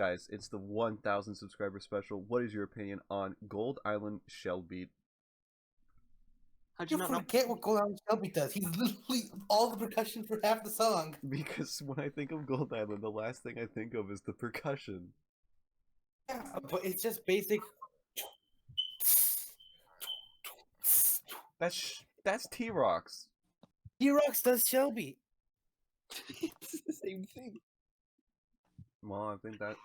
guys, it's the 1,000 subscriber special. What is your opinion on Gold Island Shell Beat? How'd You you not know? forget what Gold Island Shelby does. He's literally all the percussion for half the song. Because when I think of Gold Island, the last thing I think of is the percussion. Yeah, but it's just basic. That's T-Rocks. T-Rox does Shelby. It's the same thing. Well, I think that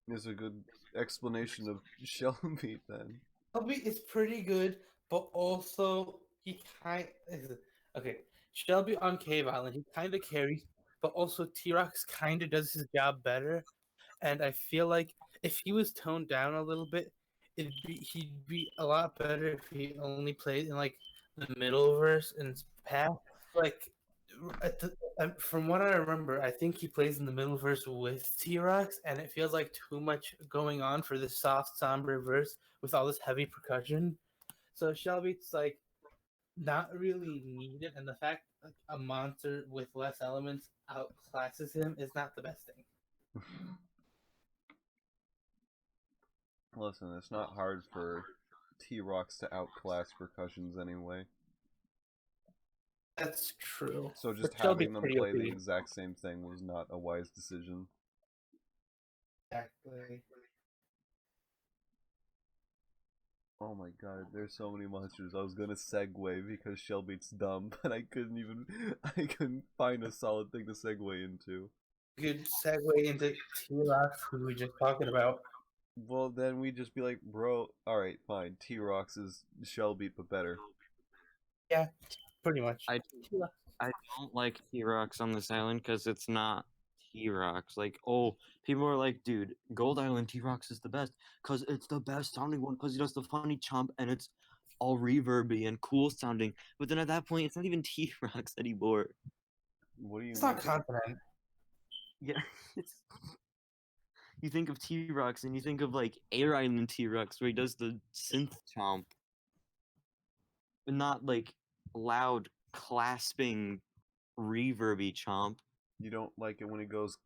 is a good explanation of Shell Beat then. Shelby is pretty good, but also he okay. Shelby on Cave Island, he kind of carries, but also T-Rox kind of does his job better. And I feel like if he was toned down a little bit, he'd be a lot better if he only played in like the middle verse and path. Like from what I remember, I think he plays in the middle verse with T-Rox, and it feels like too much going on for this soft, somber verse with all this heavy percussion. So Shelby's like not really needed, and the fact like a monster with less elements outclasses him is not the best thing. Listen, it's not hard for T-Rocks to outclass percussions anyway. That's true. So just But Shelby's having them pretty play the OP. exact same thing was not a wise decision. Exactly. Oh my god, there's so many monsters. I was gonna segue because Shelby's dumb, but I couldn't find a solid thing to segue into. Good segue into T-Rox, who we were just talking about. Well, then we'd just be like, bro, alright, fine. T-Rocks is Shelby, but better. Yeah, pretty much. I don't like T-Rocks on this island because it's not T-Rocks. Like, oh, people are like, dude, Gold Island T-Rocks is the best because it's the best sounding one because he does the funny chomp and it's all reverby and cool sounding. But then at that point, it's not even T-Rocks anymore. What do you It's mean? not confident. Yeah, you think of T-Rocks and you think of like Air Island T-Rocks where he does the synth chomp, but not like loud clasping reverby chomp. You don't like it when it goes.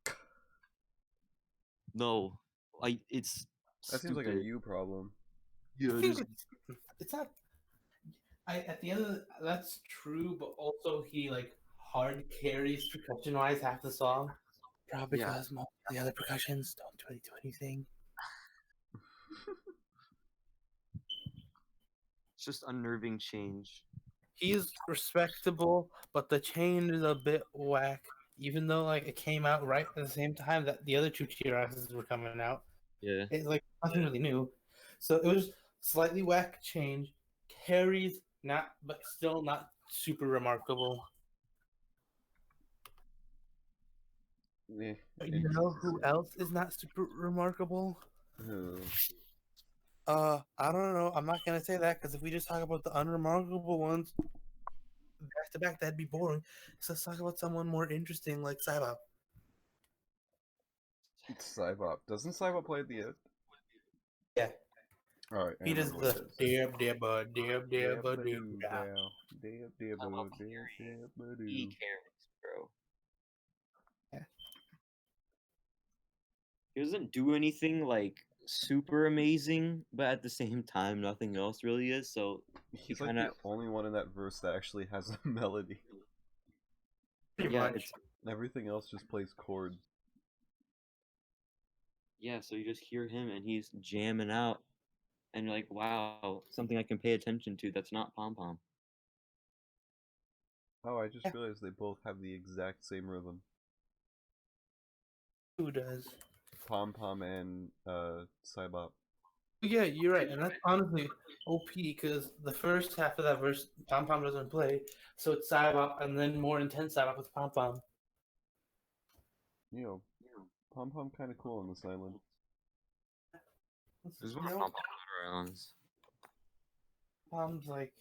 No, it's That seems like a stupid. you problem. Yeah, I it think is. it's not. At the end of that's true, but also he like hard carries percussion wise half the song. Probably Yeah. because most of the other percussions don't really do anything. It's just unnerving change. He's respectable, but the change is a bit whack. Even though like it came out right at the same time that the other two T-Rexes were coming out, Yeah. it's like nothing really new. So it was slightly whack change. Carries not, but still not super remarkable. Eh, But you know who else is not super remarkable? Who? I don't know. I'm not gonna say that because if we just talk about the unremarkable ones back to back, that'd be boring. So let's talk about someone more interesting like Cybop. Cybop. Doesn't Cybop play at the end? Yeah, Alright, he does the dib dib dib dib doo. He carries, bro. Yeah. He doesn't do anything like super amazing, but at the same time, nothing else really is. So He's he like kinda, the only one in that verse that actually has a melody. Pretty yeah, much. Everything else just plays chords. yeah. So you just hear him and he's jamming out, and you're like, wow, something I can pay attention to. That's not pom pom. Oh, I just realized they both have the exact same rhythm. Who does? Pom Pom and Cybop. Yeah, you're right, and that's honestly OP because the first half of that verse, Pom Pom doesn't play, so it's Cybop and then more intense Cybop with Pom Pom. You know, Pom Pom kind of cool on this island. This is one of pom pom islands. Pom's like,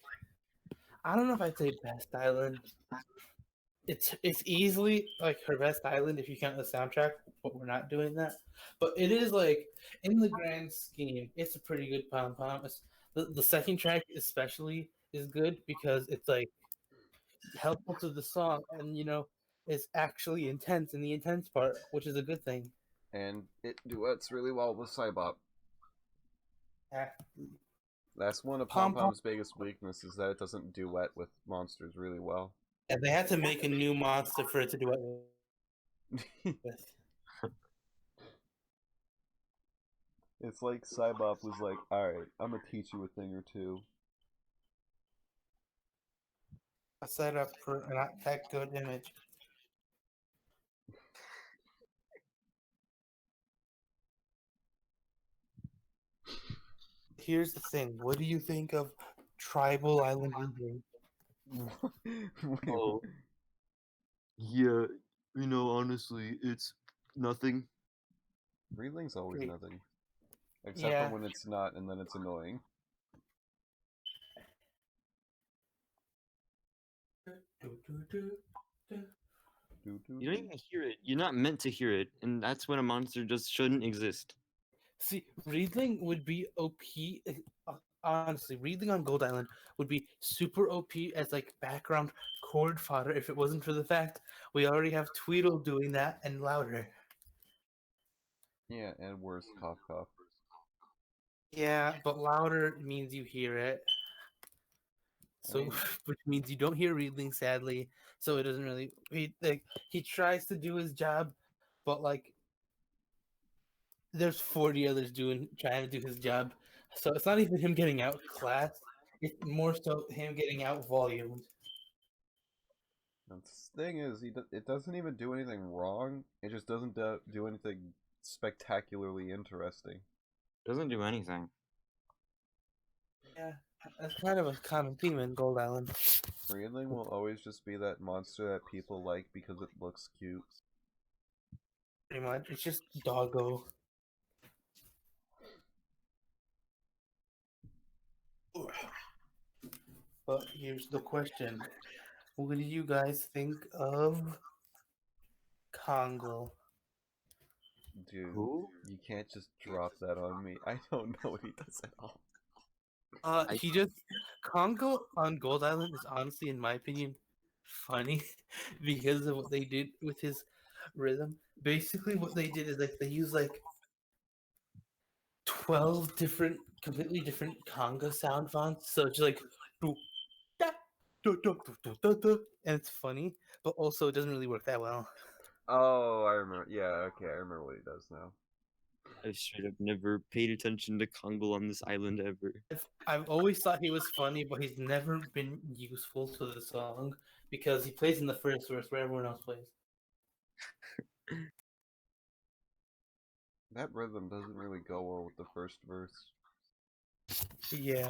I don't know if I'd say best island. It's easily like her best island if you count the soundtrack, but we're not doing that. But it is like in the grand scheme, it's a pretty good Pom Pom. The second track especially is good because it's like helpful to the song and you know it's actually intense in the intense part, which is a good thing. And it duets really well with Cybop. That's one of Pom Pom's biggest weaknesses, is that it doesn't duet with monsters really well. And they had to make a new monster for it to do it with. It's like Cybop was like, alright, I'm gonna teach you a thing or two. A setup for not that good image. Here's the thing. What do you think of Tribal Island Reading? Wait, Oh. Yeah, honestly, it's nothing. Readling's always Great. nothing. Except Yeah. for when it's not, and then it's annoying. You don't even hear it. You're not meant to hear it, and that's when a monster just shouldn't exist. See, Readling would be OP. Honestly, Readling on Gold Island would be super OP as like background chord fodder if it wasn't for the fact we already have Tweedle doing that and louder. Yeah, and worse, cough cough. Yeah, but louder means you hear it. So, mean- which means you don't hear Readling, sadly. So it doesn't really. He tries to do his job, but like there's 40 others trying to do his job. So it's not even him getting out class. It's more so him getting out volumes. The thing is, it doesn't even do anything wrong. It just doesn't do anything spectacularly interesting. Doesn't do anything. Yeah, that's kind of a common theme in Gold Island. Readling will always just be that monster that people like because it looks cute. Pretty much, it's just doggo. But here's the question: what do you guys think of Congo? Dude, Who? you can't just drop that on me. I don't know what he does at all. He just Congo on Gold Island is honestly, in my opinion, funny because of what they did with his rhythm. Basically, what they did is like they used like 12 completely different conga sound fonts. So it's like, do, da, do, and it's funny, but also it doesn't really work that well. Oh, I remember. Yeah, okay, I remember what he does now. I've straight up never paid attention to Kongo on this island ever. I've always thought he was funny, but he's never been useful to the song because he plays in the first verse where everyone else plays. That rhythm doesn't really go well with the first verse. Yeah.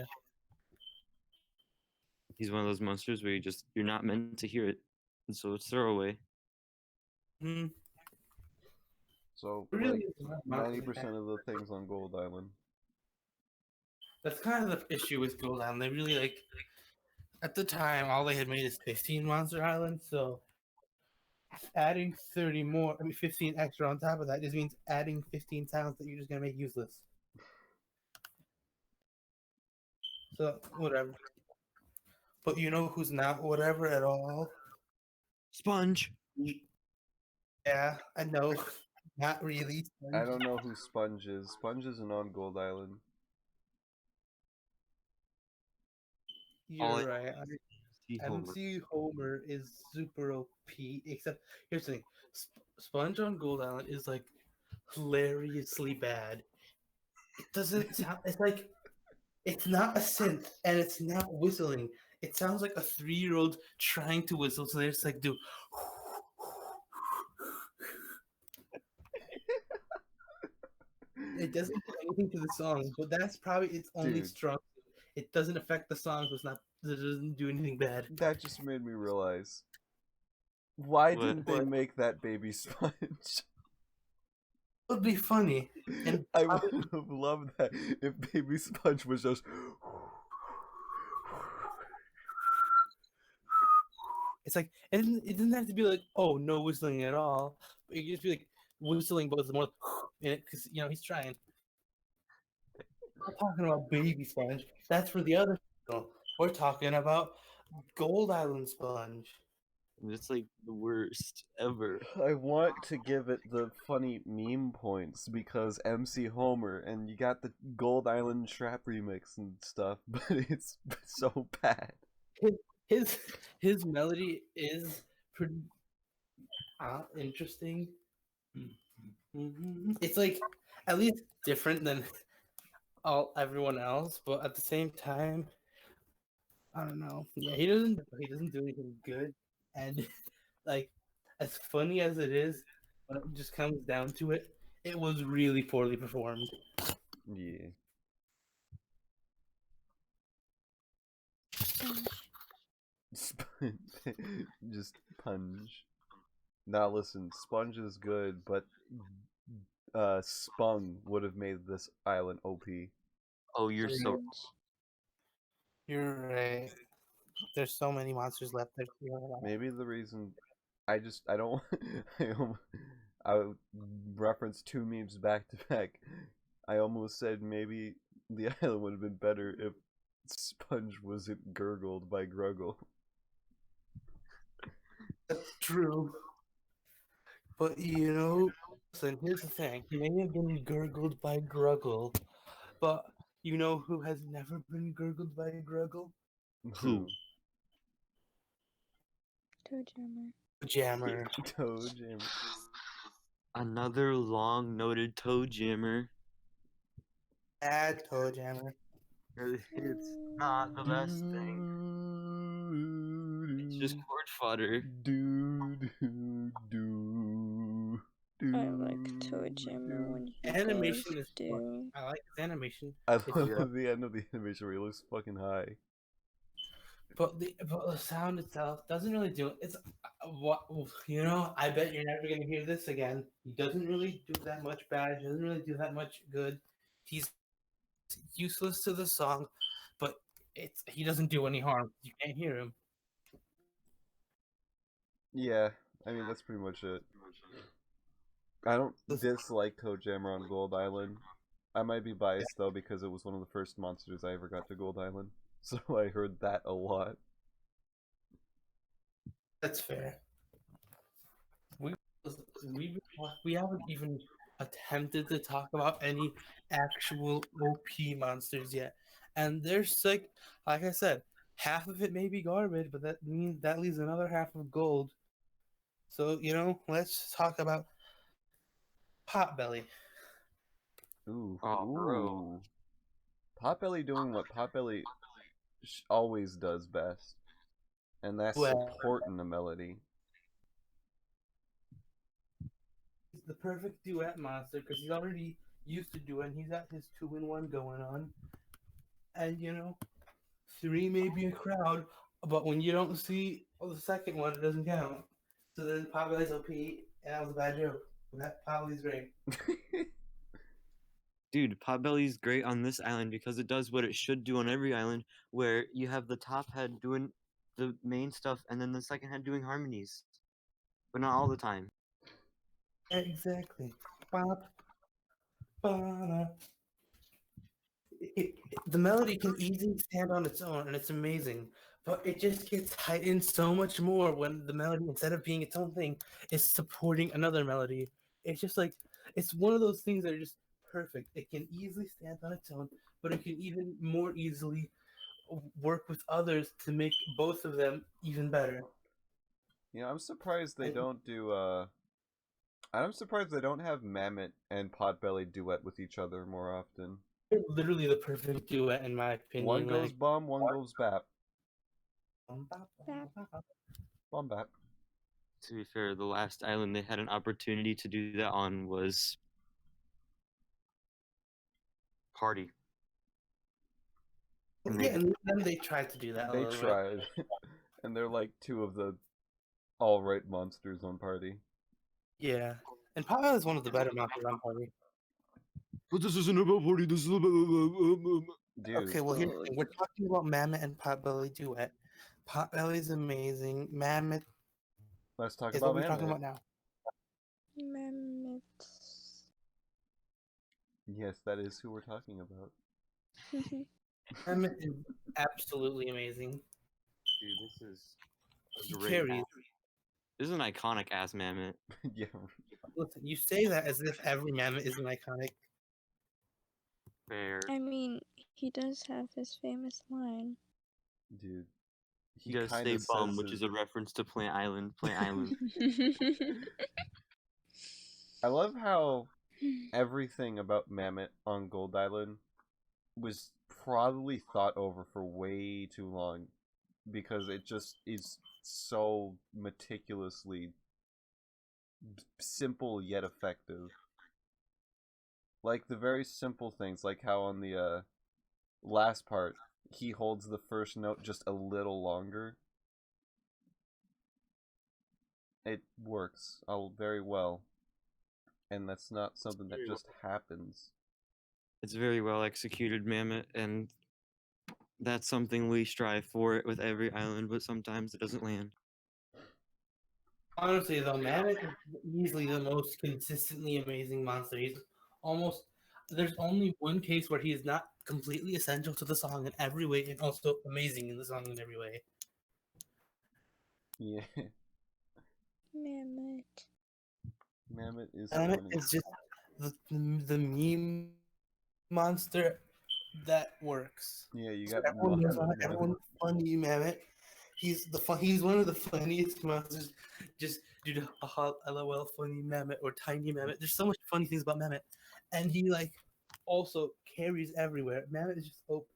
He's one of those monsters where you're not meant to hear it, and so it's throwaway. Hmm. So, Really like, is not 90% of the things on Gold Island. That's kind of the issue with Gold Island. They really like at the time all they had made is 15 Monster Islands, so adding 30 more, 15 extra on top of that just means adding 15 sounds that you're just gonna make useless. So whatever. But you know who's not whatever at all? Sponge. Yeah, I know. Not really. I don't know who Sponge is. Sponge isn't on Gold Island. You're right. Homer. MC Homer is super OP, except here's the thing. Sponge on Gold Island is like hilariously bad. It doesn't sound. It's like it's not a synth and it's not whistling. It sounds like a 3-year-old trying to whistle. So they're just like, do. It doesn't do anything to the songs, but that's probably its only Dude. strong. It doesn't affect the songs. It's not. It doesn't do anything bad. That just made me realize. Why What? didn't they make that baby Sponge? It would be funny. And I would have loved that if baby Sponge was just. it's like it doesn't have to be like, oh, no whistling at all. But you can just be like whistling, but with more in it because he's trying. We're not talking about baby Sponge. That's for the other channel. We're talking about Gold Island Sponge. It's like the worst ever. I want to give it the funny meme points because MC Homer and you got the Gold Island Trap remix and stuff, but it's so bad. His his melody is pretty interesting. It's like at least different than everyone else, but at the same time, I don't know. Yeah, he doesn't do anything good, and like as funny as it is, when it just comes down to it, it was really poorly performed. Yeah. Just punch. Now listen, Sponge is good, but Spung would have made this island OP. Oh, you're so You're right. There's so many monsters left there. Maybe the reason I don't I referenced two memes back to back. I almost said maybe the island would have been better if Sponge wasn't gurgled by Gruggle. That's true. But you know, listen, here's the thing. He may have been gurgled by Gruggle, but you know who has never been gurgled by Gruggle? Who? Toe Jammer. Jammer. Toe Jammer. Another long noted toe jammer. Bad Toe Jammer. It's not the best thing. It's just chord fodder. I like Toe Jammer when he Animation goes is fun. I like his animation. I It's love the end of the animation where he looks fucking high. But the sound itself doesn't really do it. It's what you know. I bet you're never gonna hear this again. He doesn't really do that much bad. He doesn't really do that much good. He's useless to the song, but he doesn't do any harm. You can't hear him. Yeah, I mean that's pretty much it. I don't dislike Toe Jammer on Gold Island. I might be biased though because it was one of the first monsters I ever got to Gold Island, so I heard that a lot. That's fair. We haven't even attempted to talk about any actual OP monsters yet, and there's like I said, half of it may be garbage, but that means that leaves another half of gold. So you know, let's talk about Potbelly. Ooh, Oh, bro. ooh. Potbelly doing what Potbelly always does best, and that's Well- supporting a melody. He's the perfect duet monster because he's already used to duet. He's got his 2-in-1 going on, and you know, 3 may be a crowd, but when you don't see the second one, it doesn't count. So then Potbelly's OP, and that was a bad joke. That Potbelly's great. Dude, Potbelly's great on this island because it does what it should do on every island, where you have the top head doing the main stuff and then the second head doing harmonies. But not all the time. Yeah, exactly. Bop, ba-da. The melody can easily stand on its own, and it's amazing. But it just gets heightened so much more when the melody, instead of being its own thing, is supporting another melody. It's just like it's one of those things that are just perfect. It can easily stand on its own, but it can even more easily work with others to make both of them even better. You know, I'm surprised they don't do I'm surprised they don't have Mammoth and Potbelly duet with each other more often. They're literally the perfect duet, in my opinion. One goes bomb, one goes bap. Bomb bap. To be fair, the last island they had an opportunity to do that on was Party. And Yeah, and then they tried to do that. They tried, and they're like two of the all-right monsters on Party. Yeah, and Potbelly is one of the better monsters on Party. But this isn't about Party. This is about. Dude. Okay, well here's the thing. We're talking about Mammoth and Potbelly duet. Potbelly's amazing. Mammoth Let's talk is about what we're Mammoth. talking about now. Mammoths. Yes, that is who we're talking about. Mammoth is absolutely amazing. Dude, this is He great. carries. This is an iconic ass mammoth. Yeah, Listen, you say that as if every mammoth isn't iconic. Fair. I mean, he does have his famous line. dude. He Just kind say of bum, says which it. is a reference to Plant Island. Plant Island. I love how everything about Mammoth on Gold Island was probably thought over for way too long because it just is so meticulously simple yet effective. Like the very simple things, like how on the last part he holds the first note just a little longer. It works very well, and that's not something that just happens. It's very well executed mammoth, and that's something we strive for with every island, but sometimes it doesn't land. Honestly, though, Mammoth is easily the most consistently amazing monster. He's almost. There's only one case where he is not completely essential to the song in every way, and also amazing in the song in every way. Yeah, Mammoth. Mammoth is Mammoth funny. is just the meme monster that works. Yeah, you So got everyone knows Mammoth. everyone's funny Mammoth. He's one of the funniest monsters. Just due to LOL funny Mammoth or tiny Mammoth. There's so much funny things about Mammoth, and he like also carries everywhere. Mammoth is just OP,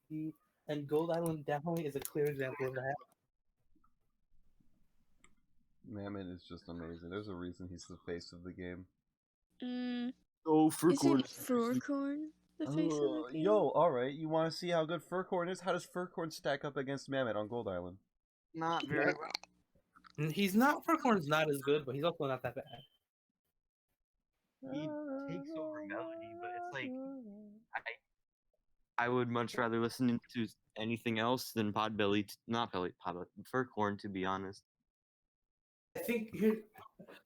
and Gold Island definitely is a clear example of that. Mammoth is just amazing. There's a reason he's the face of the game. Oh, Isn't Furcorn the face of the game? Yo, alright, you want to see how good Furcorn is? How does Furcorn stack up against Mammoth on Gold Island? Not very well. And he's not Furcorn's not as good, but he's also not that bad. He takes over melody, but it's like I would much rather listen to anything else than not Podbelly, Furcorn, to be honest. I think here,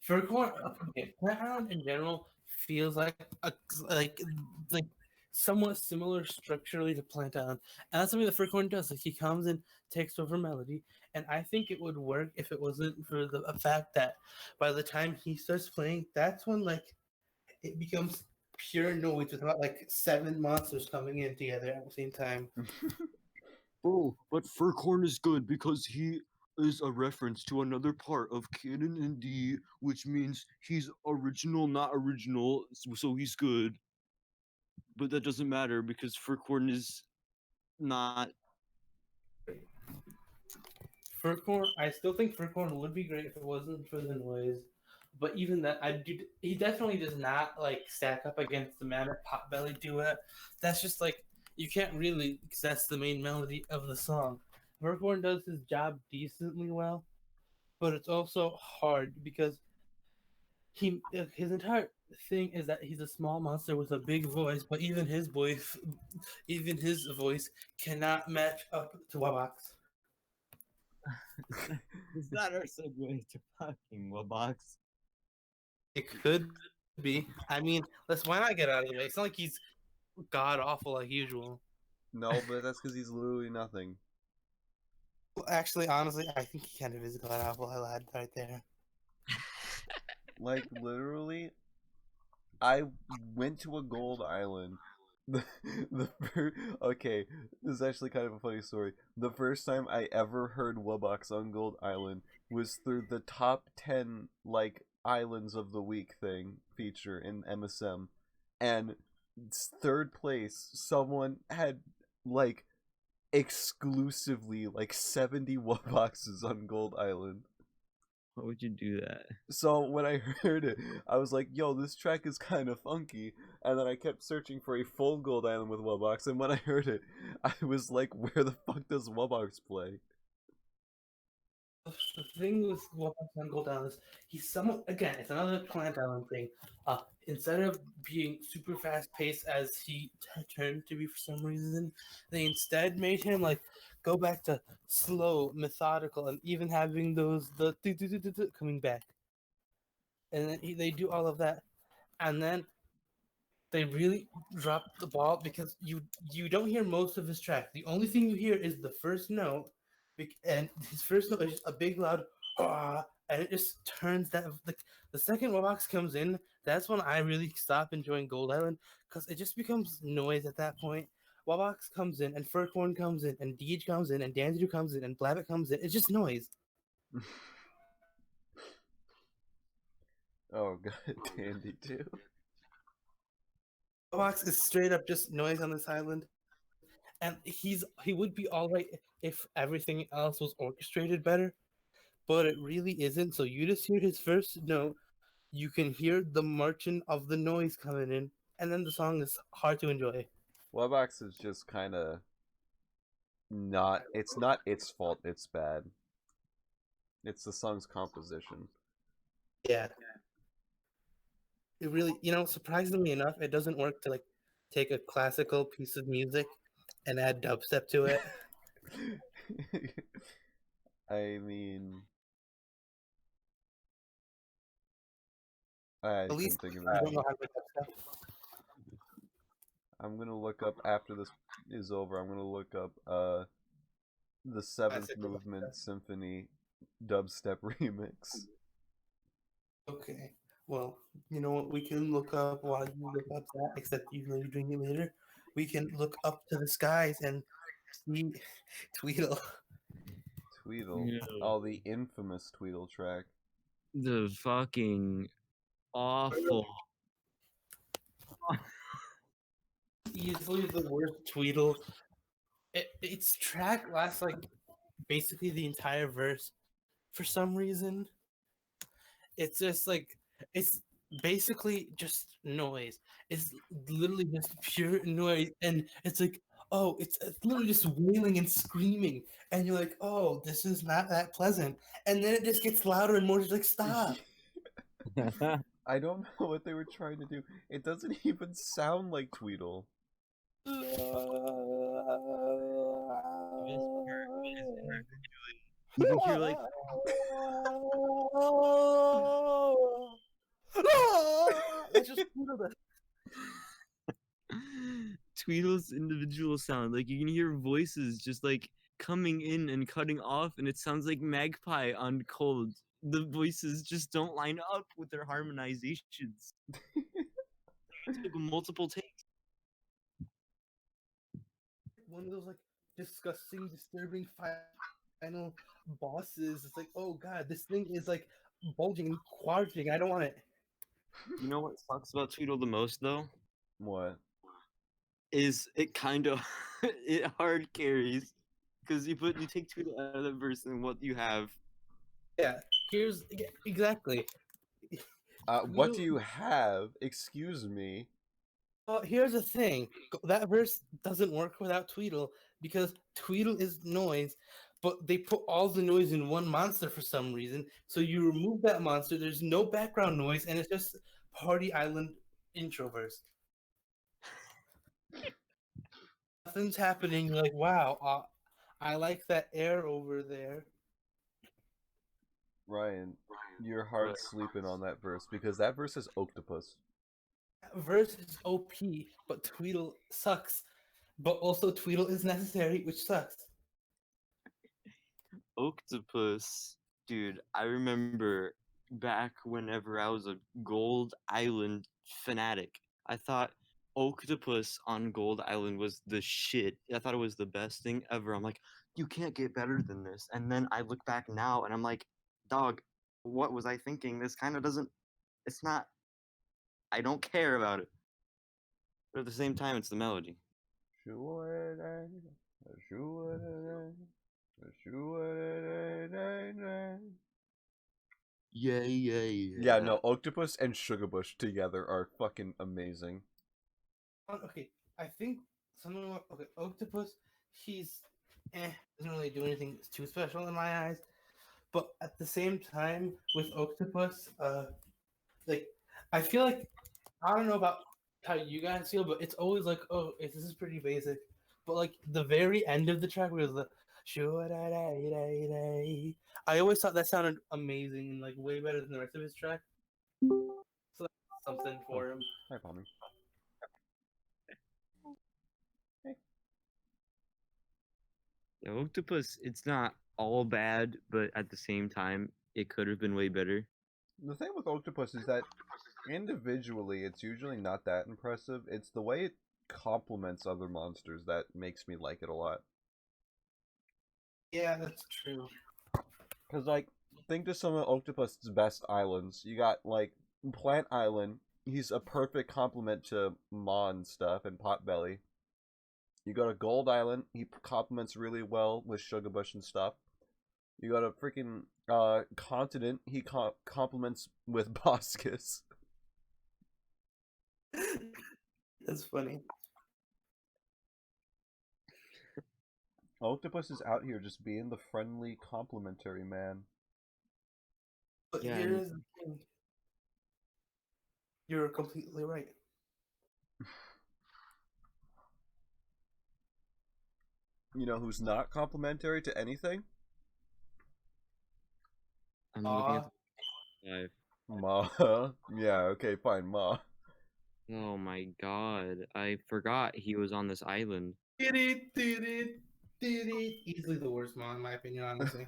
Furcorn, okay, Plant Island in general feels like like somewhat similar structurally to Plant Island, and that's something that Furcorn does. Like he comes and takes over melody, and I think it would work if it wasn't for the fact that by the time he starts playing, that's when like it becomes pure noise with about like 7 monsters coming in together at the same time. Oh, but Furcorn is good because he is a reference to another part of canon and D, which means he's original, not original, so he's good. But that doesn't matter because Furcorn is not. Furcorn, I still think Furcorn would be great if it wasn't for the noise. But even that, he definitely does not like stack up against the Mammoth Potbelly duet. That's just like you can't really, because that's the main melody of the song. Furcorn does his job decently well, but it's also hard because his entire thing is that he's a small monster with a big voice, but even his voice cannot match up to Wabak's. Is that our segue to fucking Wabox? It could be. I mean, why not get out of the way? It's not like he's god awful like usual. No, but that's because he's literally nothing. Well, actually, honestly, I think he kind of is god awful. I lied right there. Like, literally, I went to a gold island. Okay, this is actually kind of a funny story. The first time I ever heard Wubbox on Gold Island was through the top 10, like, islands of the week thing feature in MSM. And third place, someone had, like, exclusively, like, 70 Wubboxes on Gold Island. Why would you do that? So when I heard it, I was like, yo, this track is kind of funky. And then I kept searching for a full Gold Island with Wubbox, and when I heard it, I was like, where the fuck does Wubbox play? The thing with Wabak's on Gold Island is he's somewhat, again, it's another Plant Island thing. Instead of being super fast paced as he turned to be for some reason, they instead made him like go back to slow, methodical, and even having the coming back. And then they do all of that, and then they really drop the ball because you don't hear most of his track. The only thing you hear is the first note, and his first note is just a big loud ah, and it just turns that like the second Wobox comes in, that's when I really stop enjoying Gold Island because it just becomes noise at that point. Wobox comes in, and Furcorn comes in, and Deej comes in, and Danzru comes in, and Blabbit comes in. It's just noise. Oh god, Dandy too. Wobox is straight up just noise on this island, and he would be all right if everything else was orchestrated better, but it really isn't. So you just hear his first note, you can hear the marching of the noise coming in, and then the song is hard to enjoy. Webbox is just kind of not. It's not its fault. It's bad. It's the song's composition. Yeah, it really, surprisingly enough, it doesn't work to like take a classical piece of music and add dubstep to it. I mean, I At couldn't least think of I don't it. know how to make dubstep. I'm gonna look up after this is over. I'm gonna look up the Seventh Classical Movement dubstep. Symphony dubstep remix. Okay. Well, you know what? We can look up while you look up that, except you're doing it later. We can look up to the skies and see Tweedle. Tweedle. Yeah. Oh, the infamous Tweedle track. The fucking awful. Easily the worst Tweedle. Its track lasts like basically the entire verse. For some reason, it's just like it's basically just noise. It's literally just pure noise, and it's like, oh, it's literally just wailing and screaming, and you're like, oh, this is not that pleasant, and then it just gets louder and more. Just like, stop. I don't know what they were trying to do. It doesn't even sound like Tweedle. You can hear like That's just Tweedle. Tweedle's individual sound. Like you can hear voices just like coming in and cutting off, and it sounds like Magpie on Cold. The voices just don't line up with their harmonizations. It took multiple takes. One of those like disgusting, disturbing final bosses. It's like, oh god, this thing is like bulging and quarging. I don't want it. You know what sucks about Tweedle the most though? What? Is it kind of it hard carries because you take Tweedle out of the verse and what you have. Yeah, exactly. What do you have? Excuse me. Here's the thing. That verse doesn't work without Tweedle because Tweedle is noise, but they put all the noise in one monster for some reason. So you remove that monster, there's no background noise, and it's just Party Island intro verse. Nothing's happening. You're like, wow, I like that air over there. Ryan, you're hard sleeping on that verse because that verse is Octopus. That verse is OP, but Tweedle sucks. But also Tweedle is necessary, which sucks. Octopus, dude, I remember back whenever I was a Gold Island fanatic, I thought Octopus on Gold Island was the shit. I thought it was the best thing ever. I'm like, you can't get better than this. And then I look back now and I'm like, dog, what was I thinking? This kind of doesn't, it's not, I don't care about it. But at the same time, it's the melody. Yeah, yeah, yeah. Yeah, no, Octopus and Sugarbush together are fucking amazing. Okay, I think someone. Okay, Octopus. He's doesn't really do anything too special in my eyes. But at the same time, with Octopus, like I feel like I don't know about how you guys feel, but it's always like, oh, this is pretty basic. But like the very end of the track was the I always thought that sounded amazing and like way better than the rest of his track. So that's something for him. Hi, Pommy. Yeah, Octopus, it's not all bad, but at the same time, it could have been way better. The thing with Octopus is that individually, it's usually not that impressive. It's the way it complements other monsters that makes me like it a lot. Yeah, that's true. Because, like, think to some of Octopus's best islands. You got, like, Plant Island. He's a perfect complement to Maw and stuff and Potbelly. You go to Gold Island. He complements really well with Sugarbush and stuff. You got a freaking continent. He complements with Boscus. That's funny. Octopus is out here just being the friendly, complimentary man. But Yeah, here's the thing. You're completely right. You know who's not complimentary to anything? I'm looking at the live. Ma. Yeah, okay, fine, Ma. Oh my god, I forgot he was on this island. Easily the worst Maw, in my opinion, honestly.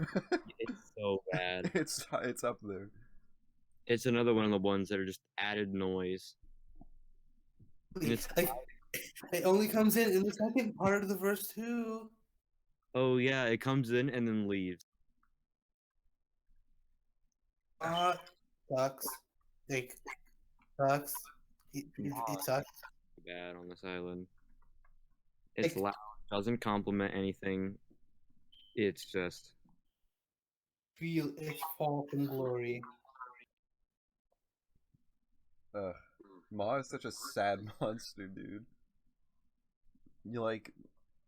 It's so bad. It's up there. It's another one of the ones that are just added noise. And it's Like, it only comes in the second part of the verse too. oh yeah, it comes in and then leaves. Sucks. Like, sucks. It sucks. Bad on this island. It's Like, loud, doesn't complement anything. It's just feel its fall from glory. Ma is such a sad monster, dude. You like,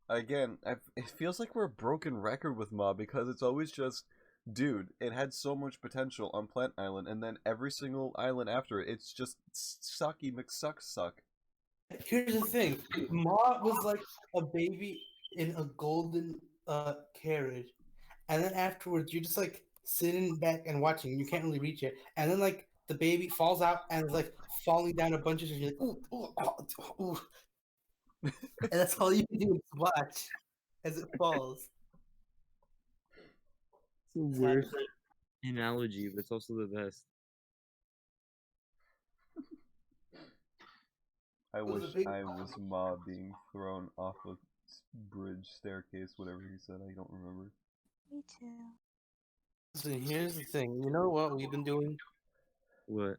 again, it feels like we're a broken record with Ma because it's always just, dude, it had so much potential on Plant Island, and then every single island after it, it's just sucky McSuck. Here's the thing. Ma was like a baby in a golden carriage. And then afterwards you're just like sitting back and watching. You can't really reach it. And then like the baby falls out and is like falling down a bunch of shit. You're like, ooh, ooh, ooh. And that's all you can do is watch as it falls. it's the worst analogy, but it's also the best. I was a wish big- I was Ma being thrown off a bridge, staircase, whatever he said. I don't remember. Me too. Listen, here's the thing. You know what we've been doing? What?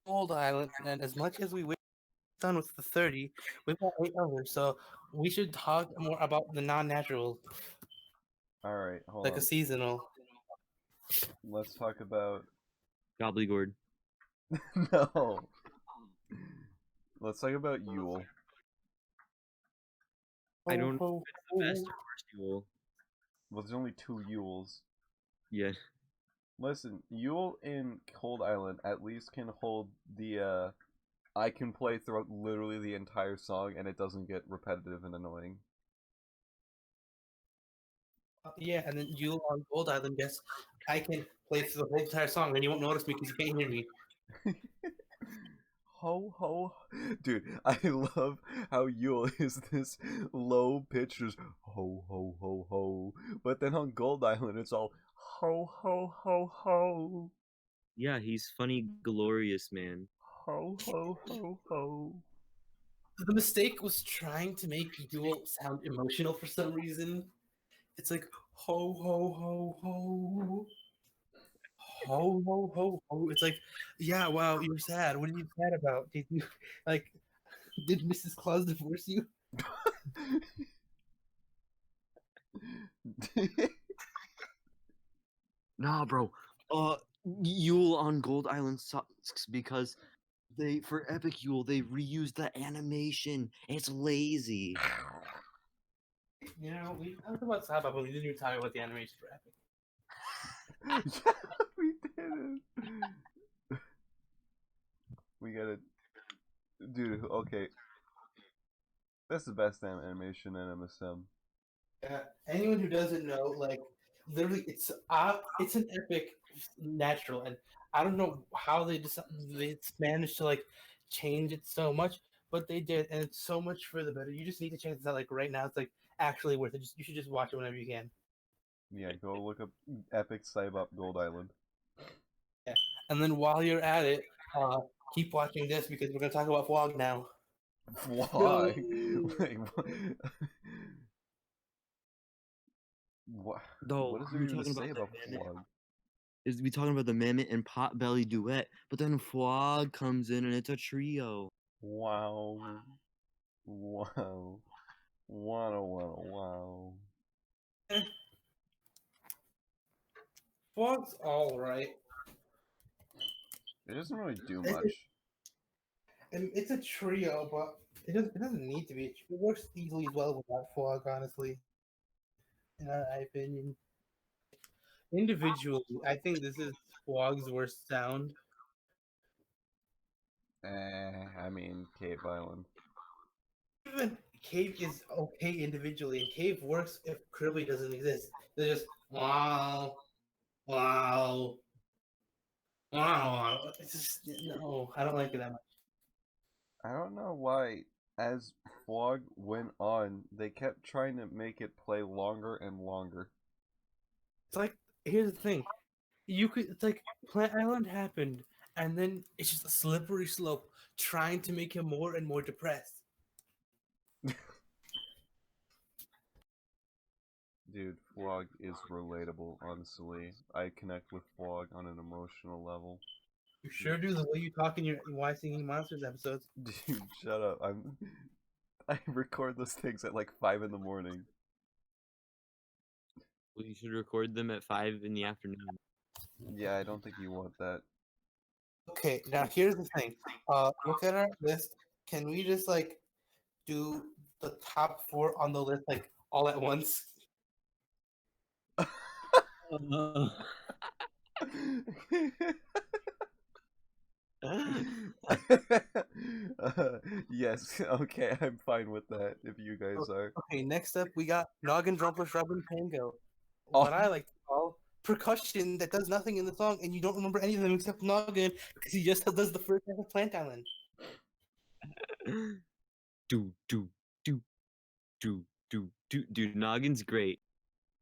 Gold Island, and as much as we wish done with the 30, we've got 8 others, so we should talk more about the non-naturals, Alright, hold like on. a seasonal. Let's talk about... Gobbledygourd. No! Let's talk about Yule. I don't know if it's the best or worst Yule. Well, there's only 2 Yules. Yeah. Listen, Yule in Cold Island at least can hold the, I can play throughout literally the entire song and it doesn't get repetitive and annoying. Yeah, and then you on Gold Island, yes, I can play through the whole entire song and you won't notice me because you can't hear me. Ho ho. Dude, I love how Yule is this low pitch, just ho ho ho ho. But then on Gold Island, it's all ho ho ho ho. Yeah, he's funny, glorious man. Ho ho ho ho. The mistake was trying to make Yule sound emotional for some reason. It's like ho ho ho ho. Ho ho ho ho. It's like, yeah, wow, you're sad. What are you sad about? Did you like did Mrs. Claus divorce you? Nah, bro. Yule on Gold Island sucks because for Epic Yule they reused the animation. It's lazy. You know, we talked about Saba, but we didn't even talk about the animation for Epic. Yeah, we did it. We gotta, dude. Okay, that's the best damn animation in MSM. Anyone who doesn't know, like, literally, it's an epic natural, and I don't know how they managed to like change it so much, but they did, and it's so much for the better. You just need to check this out, like right now. It's like actually worth it. You should just watch it whenever you can. Yeah, go look up Epic Cybop Gold Island. And then while you're at it, keep watching this because we're gonna talk about vlog now. Why? Like, what? Though What is we there were even to talking say about about the Mammoth. vlog? Is we talking about the Mammoth and Potbelly duet, but then Flog comes in and it's a trio. Wow. Wow. Wow, wow, wow. Vlog's all right. It doesn't really do It- much. And it's a trio, but it doesn't need to be. It works easily as well without vlog, honestly. In my opinion. Individually, I think this is vlog's worst sound. I mean, Cave Island. Even Cave is okay individually, and Cave works if Kirby doesn't exist. They're just wow, wow, wow. It's just no, I don't like it that much. I don't know why, as vlog went on, they kept trying to make it play longer and longer. It's like here's the thing, it's like Plant Island happened, and then it's just a slippery slope, trying to make him more and more depressed. Dude, vlog is relatable, honestly. I connect with vlog on an emotional level. You sure do the way you talk in your Why Singing Monsters episodes. Dude, shut up. I record those things at like 5 in the morning. Well, you should record them at 5 in the afternoon. Yeah, I don't think you want that. Okay, now here's the thing. Look at our list. Can we just like do the top 4 on the list like all at once? Yes, okay, I'm fine with that if you guys are. Okay, next up we got Noggin, Drumpler, Shrub, and Pango. Oh. What I like to call percussion that does nothing in the song, and you don't remember any of them except Noggin because he just does the first half of Plant Island. do do do do do do. Dude, Noggin's great.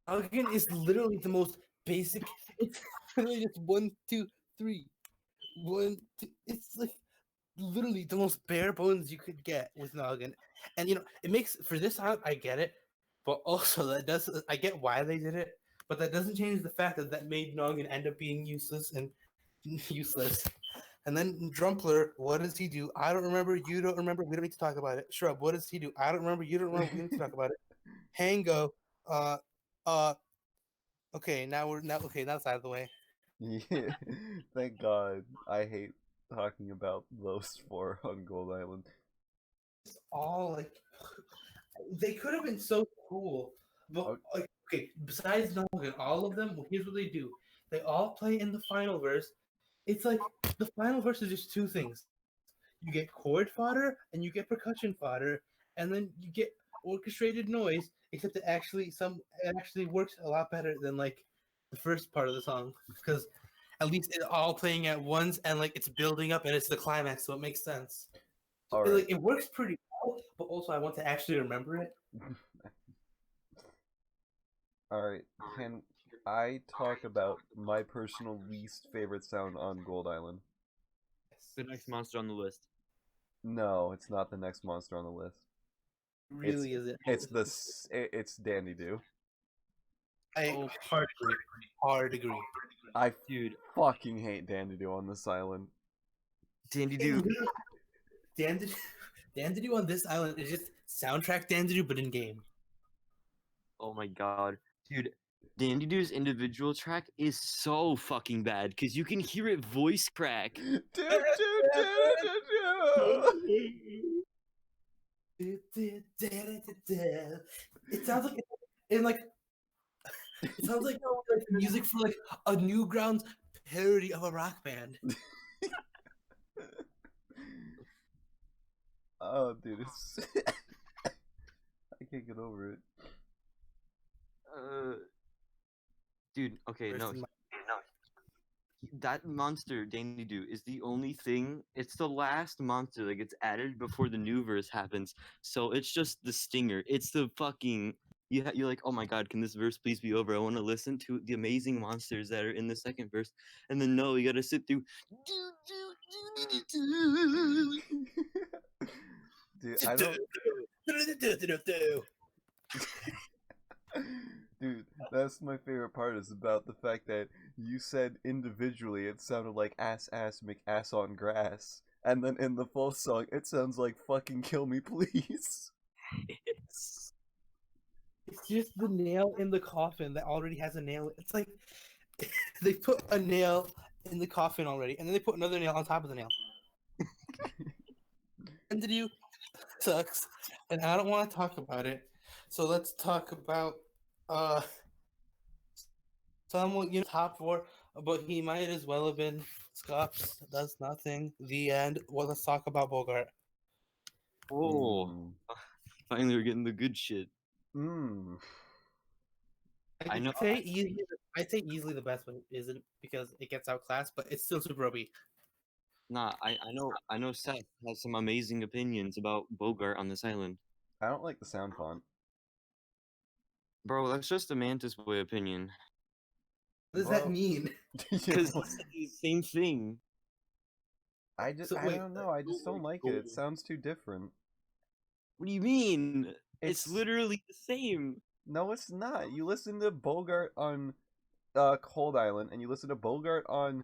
Noggin is literally the most basic. It's literally just 1, 2, 3. 1, 2. It's like literally the most bare bones you could get with Noggin, and it makes for this sound. I get it, but also I get why they did it, but that doesn't change the fact that made Noggin end up being useless and useless. And then Drumpler, what does he do? I don't remember. You don't remember. We don't need to talk about it. Shrub, what does he do? I don't remember. You don't remember. We don't need to talk about it. Hango, uh, okay, now that's out of the way. Yeah, thank God. I hate talking about those 4 on Gold Island. It's all like they could have been so cool, but like okay, besides Noggin, all of them. Well, here's what they do: they all play in the final verse. It's like the final verse is just 2 things: you get chord fodder and you get percussion fodder, and then you get orchestrated noise. Except it actually works a lot better than like the first part of the song because at least it's all playing at once and like it's building up and it's the climax, so it makes sense. So, All right. like it works pretty well, but also I want to actually remember it. Alright, can I talk about my personal least favorite sound on Gold Island? The next monster on the list. No, it's not the next monster on the list. Really, is it? It's Dandy Doo. I hard agree. I Dude, fucking hate Dandy Doo on this island. Dandy Doo. Dandidoo on this island is just soundtrack Dandidoo, but in game. Oh my god. Dude, Dandy Doo's individual track is so fucking bad because you can hear it voice crack. It sounds like it sounds like music for like a Newgrounds parody of a rock band. Oh, dude, it's I can't get over it. Dude, okay, no. That monster, Dandy Doo, is the only thing. It's the last monster that gets added before the new verse happens. So it's just the stinger. It's the fucking you're like, oh my god, can this verse please be over? I want to listen to the amazing monsters that are in the second verse, and then no, you gotta sit through. Dude, I don't. Dude, that's my favorite part is about the fact that you said individually it sounded like ass ass make ass on grass. And then in the full song it sounds like fucking kill me please. It's just the nail in the coffin that already has a nail. It's like they put a nail in the coffin already, and then they put another nail on top of the nail. And did you sucks, and I don't want to talk about it. So let's talk about someone top four, but he might as well have been Scops does nothing. The end. Well, let's talk about Bogart. Oh, Mm. finally we're getting the good shit. Mm. I know. I'd say easily the best one isn't because it gets outclassed, but it's still super OP. Nah, I know Seth has some amazing opinions about Bogart on this island. I don't like the sound font. Bro, that's just a Mantis Boy opinion. What does Bro. that mean? Because he said the same thing. I Wait, don't know, I just don't like it. It sounds too different. What do you mean? It's It's literally the same. No, it's not. You listen to Bogart on Cold Island, and you listen to Bogart on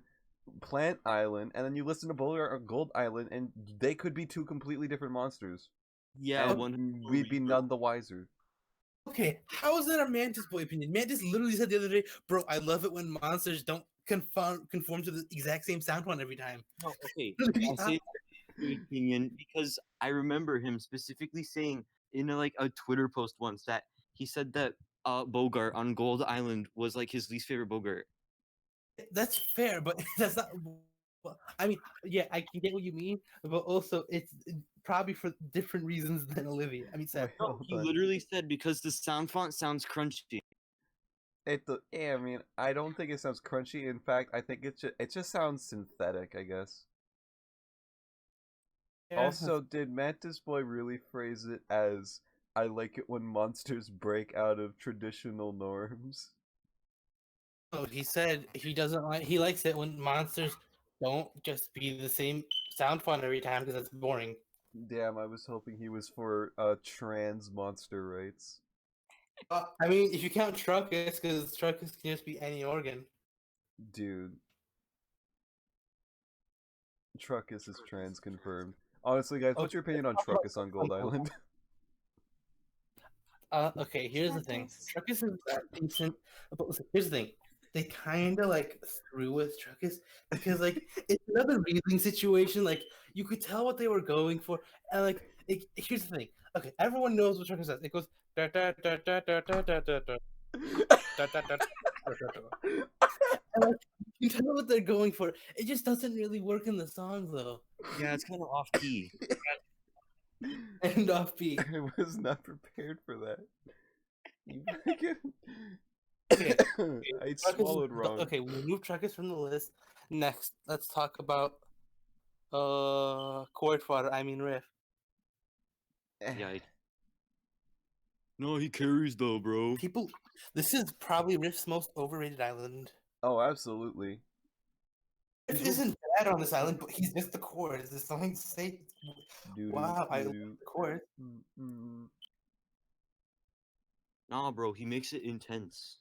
Plant Island, and then you listen to Bogart on Gold Island, and they could be two completely different monsters. Yeah, And one. we'd be none the wiser. Okay, how is that a Mantis Boy opinion? Mantis literally said the other day, bro, I love it when monsters don't conform to the exact same sound one every time. No, okay. I say my opinion because I remember him specifically saying in a Twitter post once that he said that Bogart on Gold Island was like his least favorite Bogart. That's fair, but that's not. I mean, yeah, I can get what you mean, but also it's probably for different reasons than Olivia. I mean, Seth. Wait, No, hold he on. literally said because the sound font sounds crunchy. Yeah, I mean, I don't think it sounds crunchy. In fact, I think it just sounds synthetic, I guess. Yeah, Also, did Mantis Boy really phrase it as I like it when monsters break out of traditional norms? no, he said he doesn't like. He likes it when monsters don't just be the same sound font every time because that's boring. Damn, I was hoping he was for trans monster rights. I mean, if you count Truckus, because Truckus can just be any organ. Dude. Truckus is trans confirmed. Honestly, guys, what's your opinion on Truckus on Gold Island? Okay, here's the thing. Truckus. Truckus is decent, but listen, here's the thing. They kind of like screw with Truckus because like it's another breathing situation. Like you could tell what they were going for, and like here's the thing. Okay, everyone knows what Truckus does. It goes da da da da da da da da da da da da. And like you can tell what they're going for. It just doesn't really work in the song though. Yeah, it's kind of off key. And offbeat. I was not prepared for that. You fucking... Okay. I swallowed wrong. Okay, we'll move Truckus from the list. Next, let's talk about chord fodder. I mean riff. Yeah. No, he carries though, bro. People, this is probably Riff's most overrated island. Oh, absolutely. Riff isn't bad on this island, but he's just the chords. There's something to say. Wow, I love the chords. Nah, bro, he makes it intense.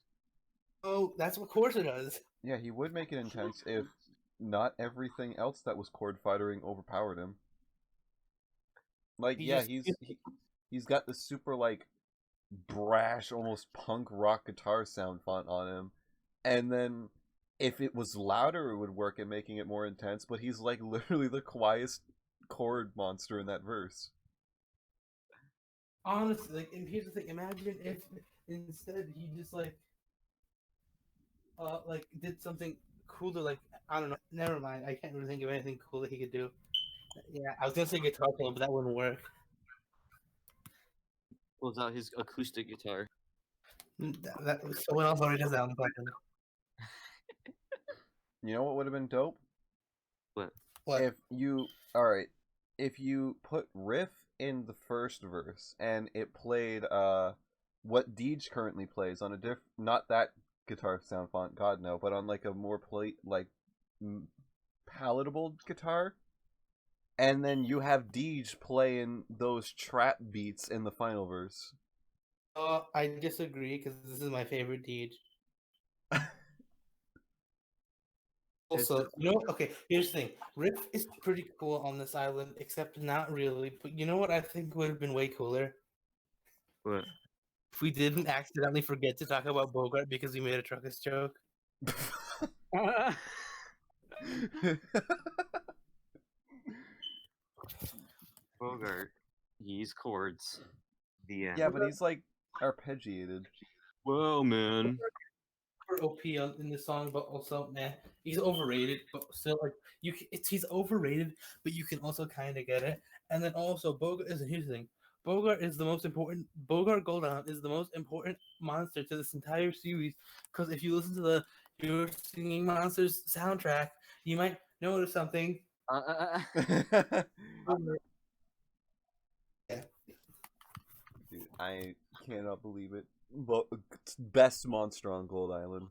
Oh, that's what Corsa does. Yeah, he would make it intense if not everything else that was chord fightering overpowered him. Like, yeah, he's got this super like brash, almost punk rock guitar sound font on him, and then if it was louder, it would work at making it more intense. But he's like literally the quietest chord monster in that verse. Honestly, like, and here's the thing: imagine if instead he just like did something cool to like I don't know. Never mind. I can't really think of anything cool that he could do. Yeah, I was gonna say guitar solo, but that wouldn't work. Pulls out his acoustic guitar. Someone else already does that on the button. You know what would have been dope? What? If you put riff in the first verse and it played what Deej currently plays on a not that guitar sound font, God no, but on like a more palatable guitar. And then you have Deej playing those trap beats in the final verse. I disagree because this is my favorite deed. Also, okay, here's the thing. Riff is pretty cool on this island, except not really. But you know what I think would have been way cooler? What? If we didn't accidentally forget to talk about Bogart because we made a Truckus joke. Bogart. He's chords. The end. Yeah, but he's like arpeggiated. Whoa, man. For OP in the song, but also, man, he's overrated. But still, like he's overrated, but you can also kind of get it. And then also, Bogart is here's the thing. Bogart is the most important. Bogart Goldon is the most important monster to this entire series. Because if you listen to the Your Singing Monsters soundtrack, you might notice something. Yeah. Dude, I cannot believe it. But best monster on Gold Island.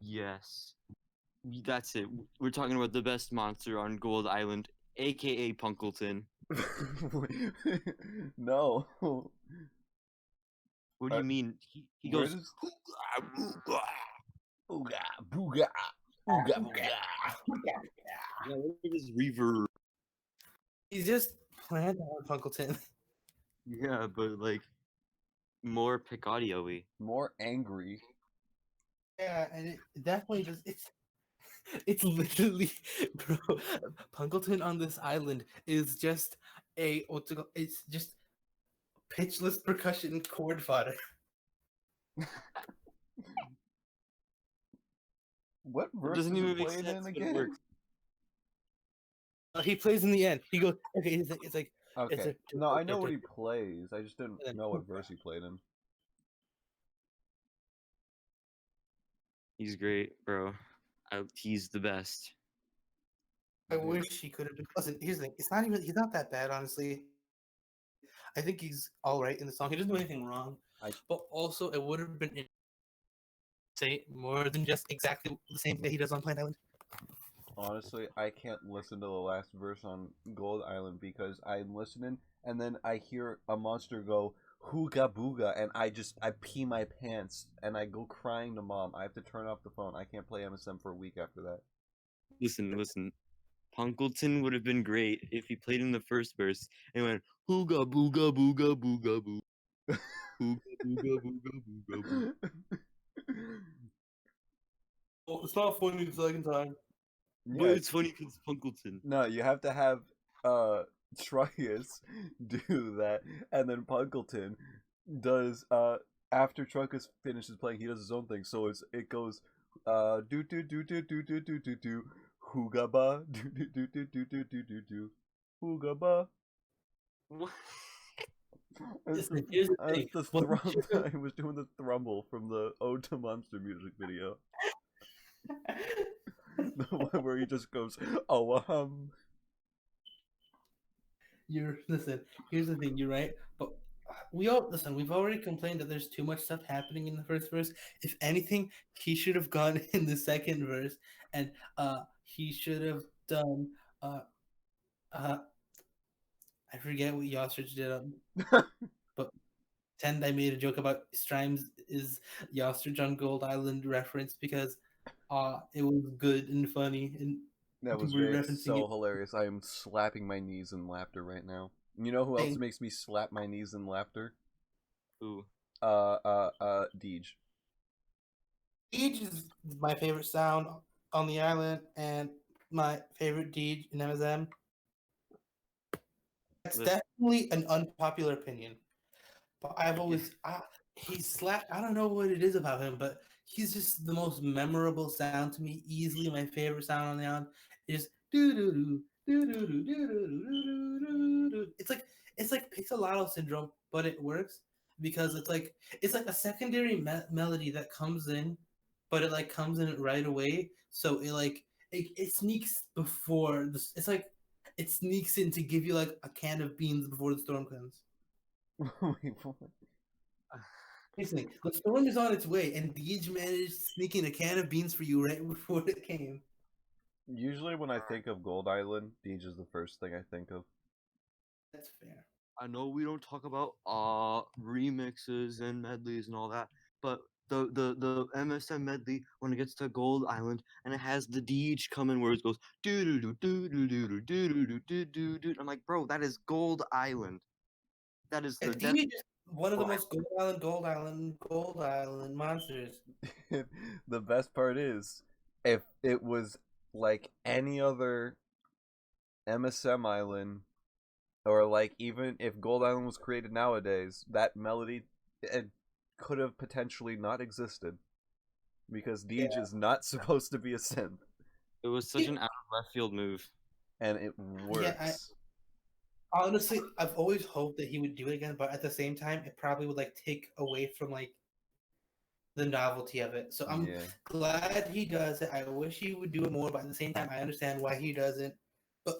Yes. That's it. We're talking about the best monster on Gold Island, aka Punkleton. No. What do you mean? He where goes. does- Booga, booga, booga, booga. Yeah, look at his reverb. He's just planned on Punkleton. Yeah, but like more pick audio-y. More angry. Yeah, and it definitely does. It's literally, bro. Punkleton on this island is just it's just pitchless percussion chord fodder. What It verse doesn't is even it make playing sense, in but it again? works. He plays in the end. He goes, okay, it's like Okay. No, I know what he plays. I just didn't know what verse he played in. He's great, bro. He's the best. I wish he could have been. Listen, here's the thing. It's not even. He's not that bad, honestly. I think he's all right in the song. He doesn't do anything wrong. But also, it would have been say more than just exactly the same thing he does on Planet Island. Honestly, I can't listen to the last verse on Gold Island because I'm listening and then I hear a monster go hooga booga and I pee my pants and I go crying to mom. I have to turn off the phone. I can't play MSM for a week after that. Listen. Punkleton would have been great if he played in the first verse and went hooga booga booga booga boo. Hooga booga booga booga boo. Well, it's not funny the second time. But it's funny because Punkleton. No, you have to have Truckus do that, and then Punkleton does after Truckus finishes playing, he does his own thing. So it goes do do do do do do do do do hooga ba do do do do do do do do do hooga ba. Listen, here's the thing. I was doing the thrumble from the Ode to Monster music video. The one where he just goes, oh, Listen, here's the thing, you're right. But we've already complained that there's too much stuff happening in the first verse. If anything, he should have gone in the second verse and he should have done I forget what Yostrich did but pretend I made a joke about Strimes is Yostrich on Gold Island reference because it was good and funny and that was so hilarious. I am slapping my knees in laughter right now. You know who else makes me slap my knees in laughter? Who? Deej. Deej is my favorite sound on the island and my favorite Deej in MSM. That's definitely an unpopular opinion. But I've always he's slap. I don't know what it is about him, but he's just the most memorable sound to me. Easily my favorite sound on the island is do do do do do do do do do. It's like Pixelato syndrome, but it works because it's like a secondary melody that comes in, but it like comes in right away. So it sneaks before this. It's like it sneaks in to give you like a can of beans before the storm comes. Wait, what? Here's the thing, the storm is on its way, and Deej managed sneaking a can of beans for you right before it came. Usually when I think of Gold Island, Deej is the first thing I think of. That's fair. I know we don't talk about remixes and medleys and all that, but the MSM medley when it gets to Gold Island and it has the Deej coming where it goes do do do do do do do do do do do. I'm like, bro, that is Gold Island. That is And the Deej is one of the most Gold Island monsters. The best part is, if it was like any other MSM island, or like even if Gold Island was created nowadays, that melody it could have potentially not existed because Deej is not supposed to be a synth, It was such an out of left field move. and it works. Honestly, I've always hoped that he would do it again, but at the same time, it probably would like take away from like the novelty of it. So I'm Yeah. glad he does it. I wish he would do it more, but at the same time, I understand why he doesn't. But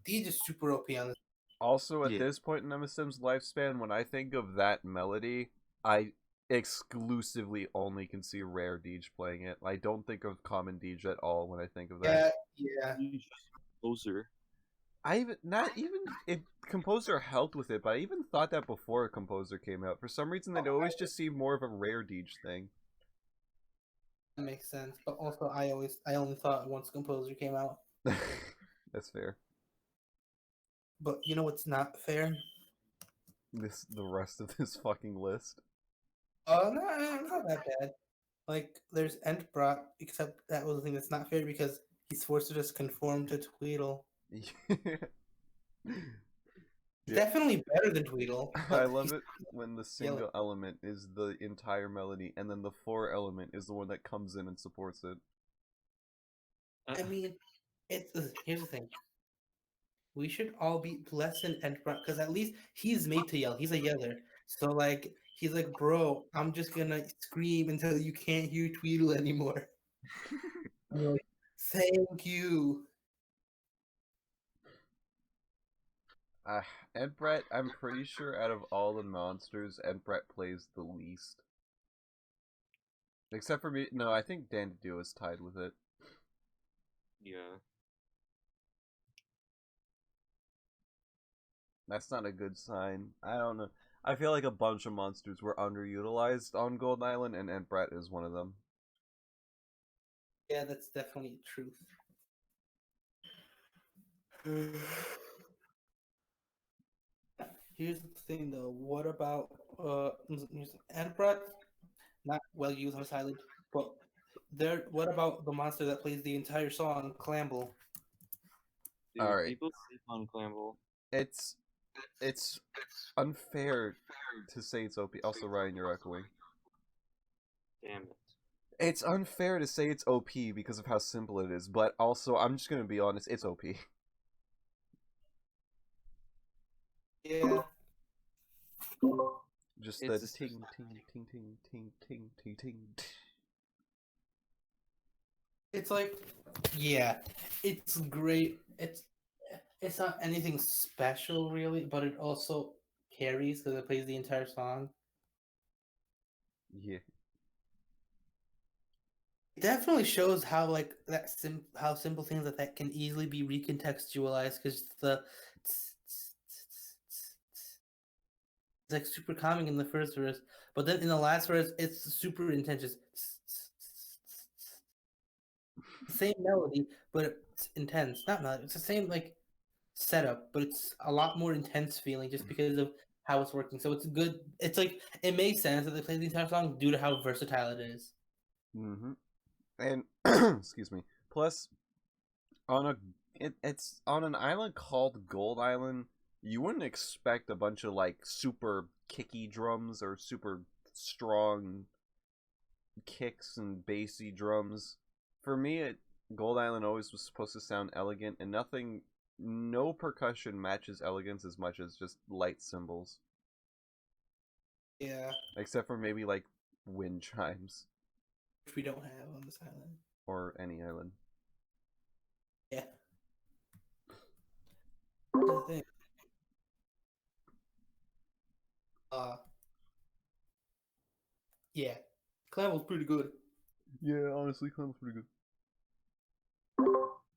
Deej is super OP on this. Also, at Yeah. this point in MSM's lifespan, when I think of that melody, I exclusively only can see Rare Deej playing it. I don't think of Common Deej at all when I think of that. Yeah. Composer. I even not even if Composer helped with it, but I even thought that before Composer came out. For some reason, it always just seemed more of a Rare Deej thing. That makes sense. But also, I only thought once Composer came out. That's fair. But you know what's not fair? The rest of this fucking list. No, not that bad. Like, there's Entbrat, except that was the thing that's not fair because he's forced to just conform to Tweedle. Yeah. Definitely better than Tweedle. I but love he's it when the single element is the entire melody, and then the four element is the one that comes in and supports it. I mean, here's the thing. We should all be blessed and Entbrat because at least he's made to yell. He's a yeller. So like he's like, bro, I'm just gonna scream until you can't hear Tweedle anymore. I'm like, thank you. Entbrat, I'm pretty sure out of all the monsters, Entbrat plays the least. Except for me, no, I think Dandelion is tied with it. Yeah. That's not a good sign. I don't know. I feel like a bunch of monsters were underutilized on Gold Island, and Entbrat is one of them. Yeah, that's definitely truth. Here's the thing though. What about Entbrat? Not well used on this island, but what about the monster that plays the entire song, Clamble? Dude, All right. people sleep on Clamble. It's unfair to say it's OP. Also, Ryan, you're echoing. Damn it. It's unfair to say it's OP because of how simple it is, but also, I'm just gonna be honest, it's OP. Yeah. Just It's the a- ting ting ting ting ting ting ting ting. It's like, yeah, it's great. It's not anything special really, but it also carries because it plays the entire song. Yeah. It definitely shows how like how simple things like that can easily be recontextualized because it's like super calming in the first verse, but then in the last verse it's super intense. Just same melody, but it's intense. Not melody. It's the same like setup, but it's a lot more intense feeling just because of how it's working. So it's good. It's like it makes sense that they play the entire song due to how versatile it is. Mm-hmm. And excuse me. Plus, it's on an island called Gold Island. You wouldn't expect a bunch of like super kicky drums or super strong kicks and bassy drums. For me, Gold Island always was supposed to sound elegant, and no percussion matches elegance as much as just light cymbals. Yeah, Except for maybe like wind chimes which we don't have on this island. or any island. Yeah. The thing. Yeah, Clam was pretty good. Yeah, honestly, Clem's pretty good.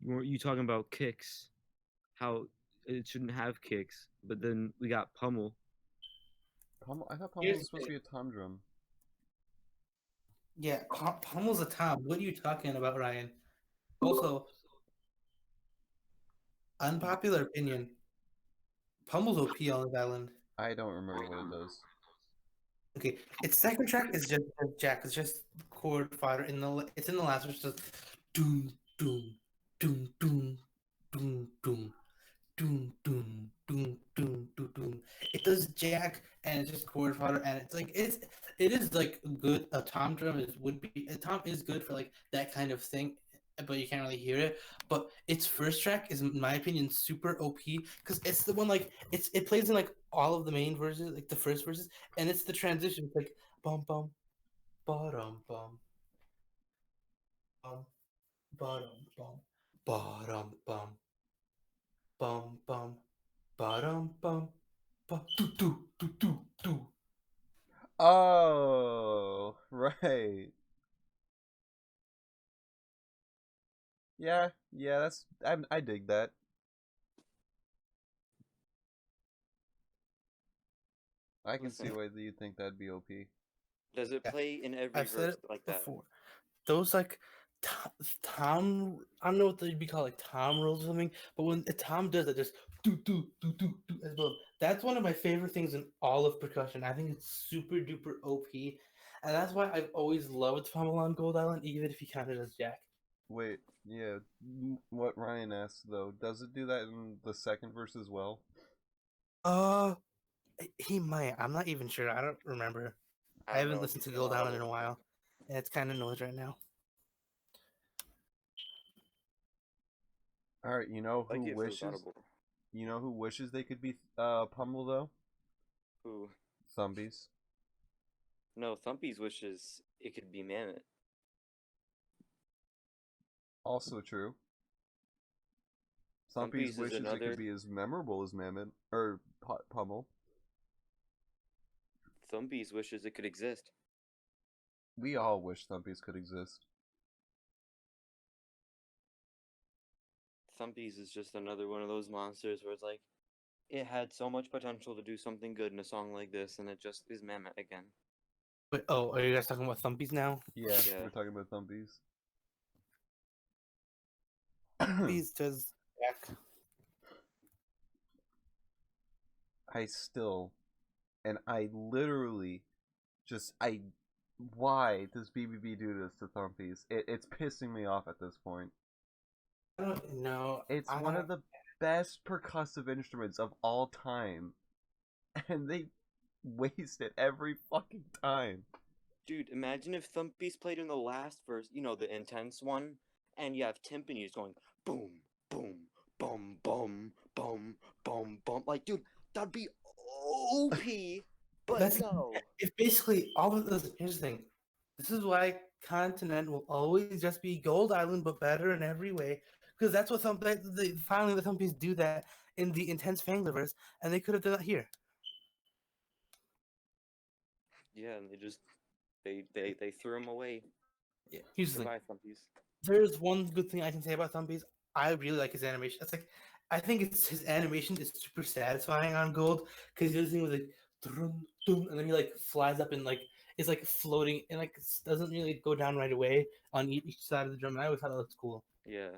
Were you talking about kicks? How it shouldn't have kicks, but then we got pummel. I thought Pummel Here's was the supposed to thing. be a tom drum. Yeah, Pommel's a Tom. What are you talking about, Ryan? Also, unpopular opinion. Pommel's OP on this island. I don't remember what it does. Okay, its second track is just Jack. It's just chord fodder. It's in the last verse. Just doom doom doom doom doom doom doom doom doom doom doom doom. It does Jack and it's just chord fodder and it is like good. A tom drum would be a tom is good for like that kind of thing, but you can't really hear it. But its first track is, in my opinion, super OP because it's the one like it plays in like all of the main verses, like the first verses, and it's the transition. It's like bum bum bottom bum bum bottom bum bottom bum bum bum bottom bum bum do do do do do. Oh, right. Yeah, I dig that. I can see Listen, why you think that'd be OP. does it Yeah, play in every I've said verse it like that? before. Those like Tom, I don't know what they'd be called, like Tom rolls or something. But when a Tom does it, just do do do do do as well. That's one of my favorite things in all of percussion. I think it's super duper OP, and that's why I've always loved Pummel on Gold Island, even if he counted as Jack. Wait, yeah, what Ryan asked though, does it do that in the second verse as well? Uh, he might. I'm not even sure. I don't remember. I I don't haven't know if listened he's to gonna Gold Island in auto. a while, and it's kind of noise right now. All right, Like it if it was audible. you know who wishes they could be Pummel though? Who? Thumbies. No, Thumpy's wishes it could be Mammoth. Also true. Thumpy's Thumpy's is wishes it could another. be as memorable as Mammoth or Pummel. Thumpy's wishes it could exist. We all wish Thumpies could exist. Thumpy's is just another one of those monsters where it's like, it had so much potential to do something good in a song like this, and it just is Mammoth again. Wait, oh, are you guys talking about Thumpies now? Yeah, Yeah. we're talking about Thumpies. Thumpies does Jack. I still, and I literally just why does BBB do this to Thumpies? It's pissing me off at this point. I don't know. It's one of the best percussive instruments of all time, and they waste it every fucking time. Dude, imagine if Thumpy's played in the last verse, you know, the intense one, and you have timpanis going boom, boom, boom, boom, boom, boom, boom. Like, dude, that'd be OP, but That's no. it's basically all of this. Here's the thing. This is why Continent will always just be Gold Island, but better in every way. Because that's what finally the Thumpies do that in the Intense Fanglerverse, and they could have done that here. Yeah, and they threw him away. Yeah. Here's the thing. Goodbye, Thumpy's. There's one good thing I can say about Thumpies. I really like his animation. It's like I think it's his animation is super satisfying on Gold because he does thing with like drum, dum, and then he like flies up and like is like floating and like doesn't really go down right away on each side of the drum. And I always thought that was cool. Yeah.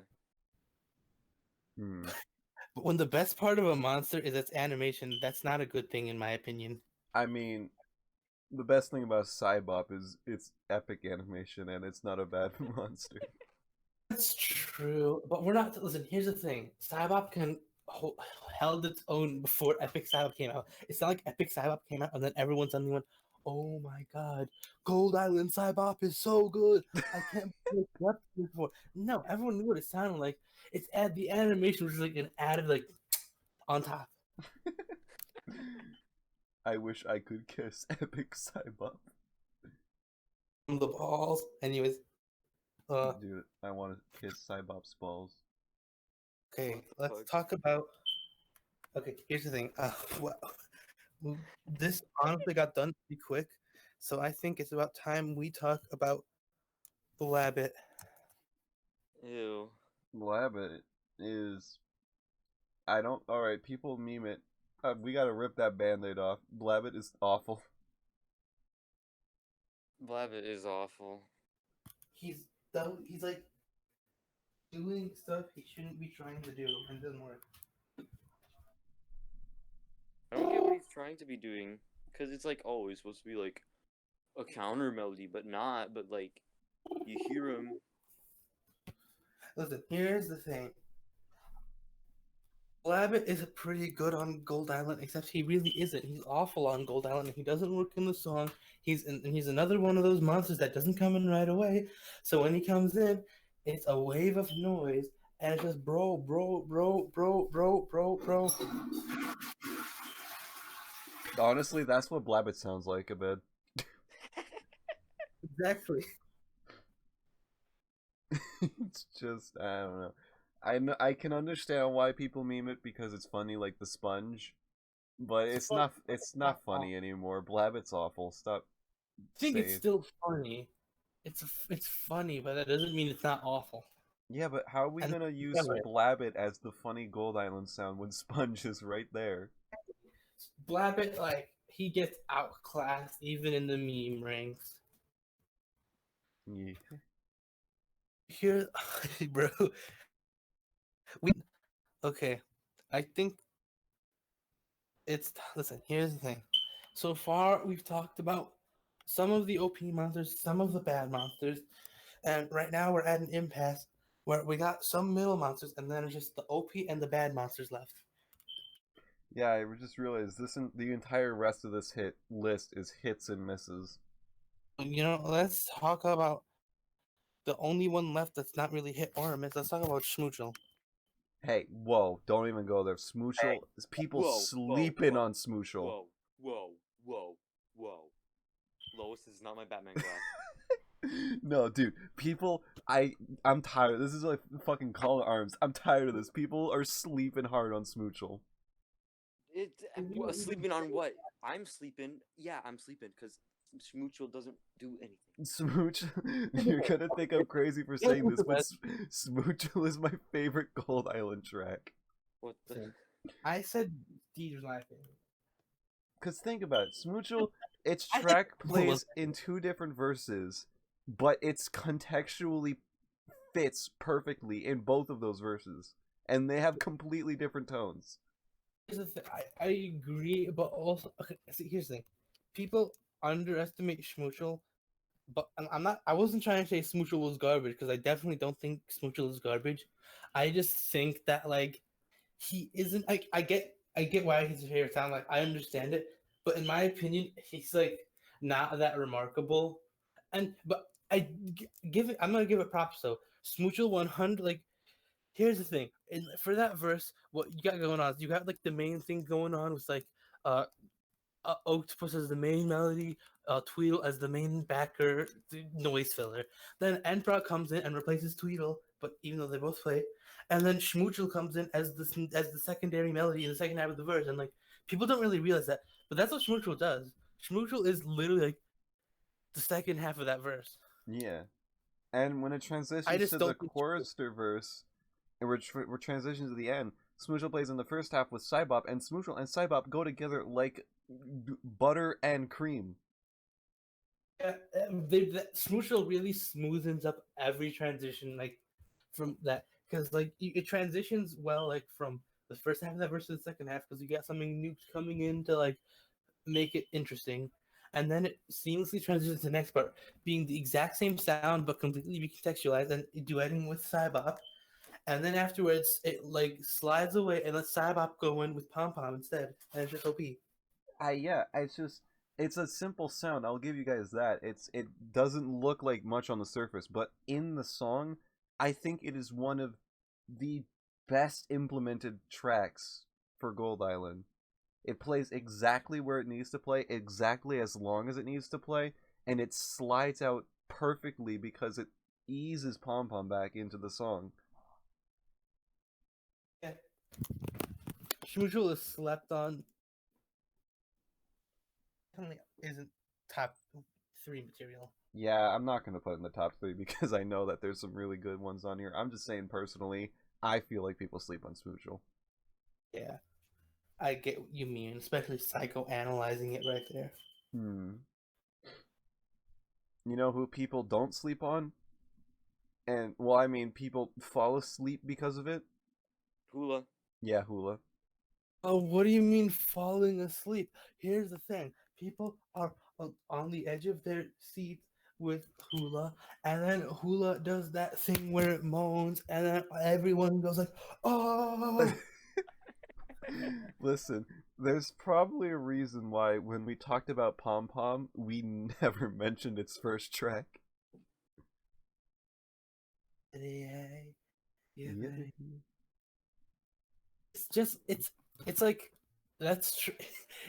But when the best part of a monster is its animation, that's not a good thing in my opinion. I mean, the best thing about Cybop is its epic animation, and it's not a bad monster. That's true, but we're not. Listen, here's the thing: Cybop held its own before Epic Cybop came out. It's not like Epic Cybop came out and then everyone suddenly went, "Oh my god, Gold Island Cybop is so good! I can't believe what before." No, everyone knew what it sounded like. It's the animation was like an added like on top. I wish I could kiss epic Cybop. The balls. Anyways, Dude, I want to kiss Cybop's balls. okay, What the let's fuck? talk about. Okay, here's the thing. Well, this honestly got done pretty quick So I think it's about time we talk about Blabbit. Ew. Blabbit is. I don't. Alright, people meme it. We gotta rip that band aid off. Blabbit is awful. Blabbit is awful. He's like doing stuff he shouldn't be trying to do and it doesn't work. I don't get what he's trying to be doing. Because it's like, oh, it's supposed to be like a counter melody, but not. But like, you hear him. Listen, here's the thing. Blabbit is pretty good on Gold Island, except he really isn't. He's awful on Gold Island, and he doesn't work in the song. He's another one of those monsters that doesn't come in right away. So when he comes in, it's a wave of noise, and it's just bro, bro, bro, bro, bro, bro, bro. Honestly, that's what Blabbit sounds like a bit. Exactly. It's just, I don't know. I can understand why people meme it because it's funny, like the sponge, but it's not funny anymore. Blabbit's awful. Stop. I think it's saying- still funny. It's funny, but that doesn't mean it's not awful. Yeah, but how are we And- gonna use Blabbit as the funny Gold Island sound when Sponge is right there? Blabbit, like, he gets outclassed even in the meme ranks. Yeah. Here, bro. Okay, I think listen, here's the thing. So far, we've talked about some of the OP monsters, some of the bad monsters, and right now we're at an impasse where we got some middle monsters, and then it's just the OP and the bad monsters left. Yeah, I just realized the entire rest of this hit list is hits and misses. Let's talk about the only one left that's not really hit or a miss. Let's talk about Schmoochel. Hey, whoa, don't even go there. Smoochel, people Whoa, sleeping whoa, on Smoochel. Whoa. Lois, this is not my Batman glass. No, dude, I'm tired. This is like fucking Call of Arms. I'm tired of this. People are sleeping hard on Smoochel. Sleeping on what? I'm sleeping. Yeah, I'm sleeping because Smoochel doesn't do anything. Smooch, you're gonna think I'm crazy for saying this, but Smoochel is my favorite Gold Island track. What the? I said Steve's my favorite. Cause think about it, Smoochel, its track plays in two different verses, but it's contextually fits perfectly in both of those verses, and they have completely different tones. Here's the thing. I agree, but also, okay, see, here's the thing. People underestimate Schmoochel, but I wasn't trying to say Smoochel was garbage, because I definitely don't think Smoochel is garbage. I just think that, like, he isn't, like, I get why he's your favorite sound, like, I understand it, but in my opinion, he's, like, not that remarkable. But I'm gonna give it props, though. Smoochel 100, like, here's the thing. For that verse, what you got going on is you got, like, the main thing going on with, like, Octopus as the main melody, Tweedle as the main backer, the noise filler. Then Emperor comes in and replaces Tweedle, but even though they both play, and then Schmoochel comes in as the secondary melody in the second half of the verse, and like people don't really realize that, but that's what Schmoochel does. Schmoochel is literally like the second half of that verse. Yeah, and when it transitions to the chorister verse, and we're transitioning to the end, Smoochel plays in the first half with Cybop, and Smoochel and Cybop go together like butter and cream. Yeah, Smoochel really smoothens up every transition, like from that, because like it transitions well, like from the first half of that verse to the second half, because you got something new coming in to like make it interesting, and then it seamlessly transitions to the next part, being the exact same sound but completely recontextualized and duetting with Cybop. And then afterwards, it like slides away and lets Cybop go in with Pom Pom instead, and it's just OP. It's a simple sound. I'll give you guys that. It doesn't look like much on the surface, but in the song, I think it is one of the best implemented tracks for Gold Island. It plays exactly where it needs to play, exactly as long as it needs to play, and it slides out perfectly because it eases Pom Pom back into the song. Yeah. Schmoochel is slept on. Definitely isn't top 3 material. Yeah, I'm not gonna put it in the top 3 because I know that there's some really good ones on here. I'm just saying personally, I feel like people sleep on Smoochel. Yeah, I get what you mean, especially psychoanalyzing it right there. You know who people don't sleep on? And, well, I mean, people fall asleep because of it? Hula. Yeah, Hula. Oh, what do you mean falling asleep? Here's the thing: people are on the edge of their seat with Hula, and then Hula does that thing where it moans, and then everyone goes like, "Oh!" Listen, there's probably a reason why when we talked about Pom Pom, we never mentioned its first track. It's just it's like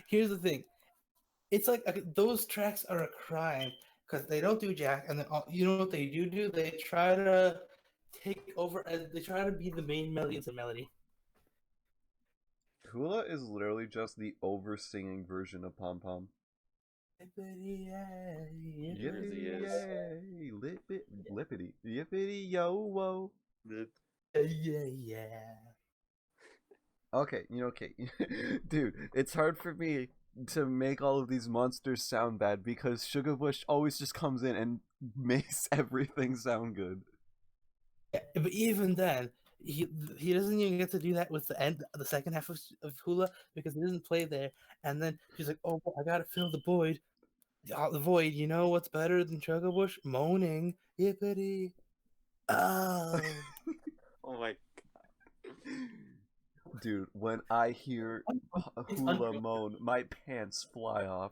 here's the thing: it's like those tracks are a crime because they don't do jack, and then you know what they do? They try to take over and they try to be the main melody into melody. Hula is literally just the over-singing version of Pom Pom. Really Yippity is. yay, lippity, yippity yo whoa. Yeah. Okay, dude, it's hard for me to make all of these monsters sound bad because Sugar Bush always just comes in and makes everything sound good. Yeah, but even then, he doesn't even get to do that with the second half of Hula because he doesn't play there. And then she's like, "Oh, I gotta fill the void." The void. You know what's better than Sugar Bush? Moaning, yippity. Oh. Oh my. Dude, when I hear Hula moan, my pants fly off.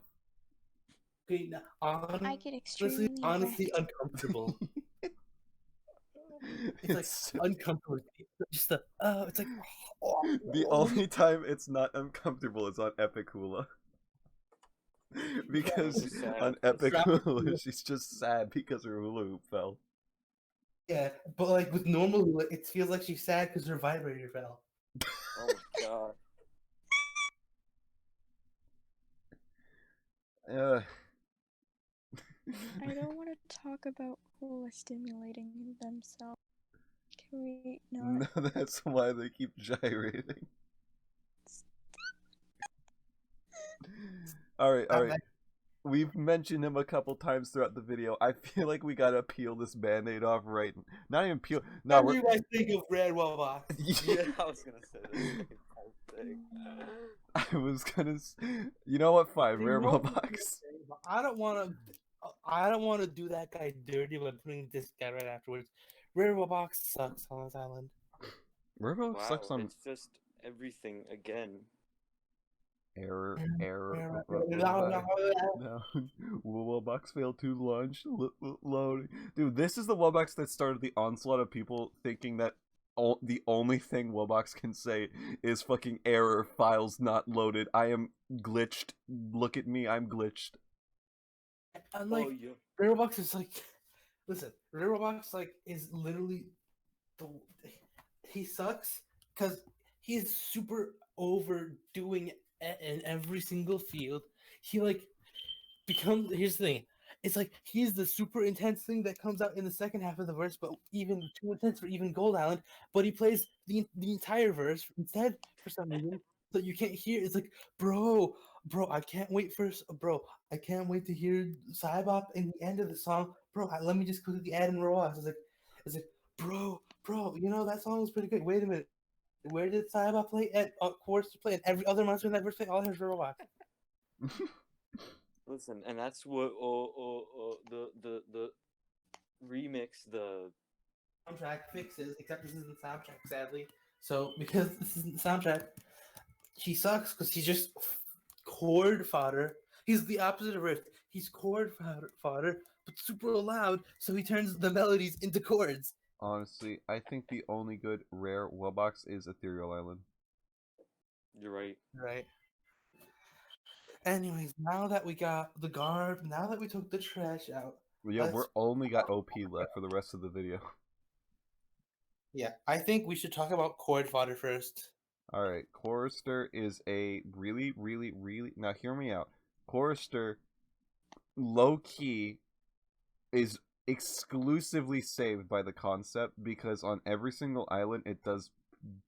Okay, now, I get extremely honestly erect. uncomfortable. It's like so... uncomfortable. Just it's like The only time it's not uncomfortable is on Epic Hula. Because on Epic Hula, she's just sad because her hula hoop fell. Yeah, but like with normal Hula, it feels like she's sad because her vibrator fell. Oh my god. I don't want to talk about Hula stimulating themselves. Can we not? No, that's why they keep gyrating. Alright. We've mentioned him a couple times throughout the video. I feel like we gotta peel this band-aid off right. Not even peel. No, What do you guys think of Red Wobox? Yeah, I was gonna say the same thing. I was gonna. You know what? Fine, Rare Roblox. I don't want to do that guy dirty by putting this guy right afterwards. Rare Wobox sucks on this island. Rare Roblox sucks on. It's just everything again. Error. No. Wobbucks failed to launch. Loading. Dude, this is the Wobbucks that started the onslaught of people thinking that the only thing Wobbucks can say is fucking error, files not loaded. I am glitched. Look at me, I'm glitched. And like, Rare Roblox is like, listen, Rare Roblox like is literally he sucks because he's super overdoing in every single field. He like here's the thing. It's like he's the super intense thing that comes out in the second half of the verse, but even too intense for even Gold Island. But he plays the entire verse instead for some reason, so you can't hear. It's like, bro, I can't wait I can't wait to hear Cybop in the end of the song, bro. Let me just quickly add in Roas. It's like, bro, you know that song was pretty good. Wait a minute, where did Cybop play? At chorus to play, and every other monster in that verse play all his Roas. Listen, and that's what the remix, the soundtrack fixes, except this isn't the soundtrack, sadly. So because this isn't the soundtrack, he sucks because he's just chord fodder. He's the opposite of Rift. He's chord fodder, but super loud, so he turns the melodies into chords. Honestly, I think the only good Rare Wobbox is Ethereal Island. You're right. Right. Anyways, now that we got the garb, now that we took the trash out. Yeah, we're only got OP left for the rest of the video. Yeah, I think we should talk about chord fodder first. Alright, Chorister is a really... Now hear me out. Chorister low key is exclusively saved by the concept because on every single island it does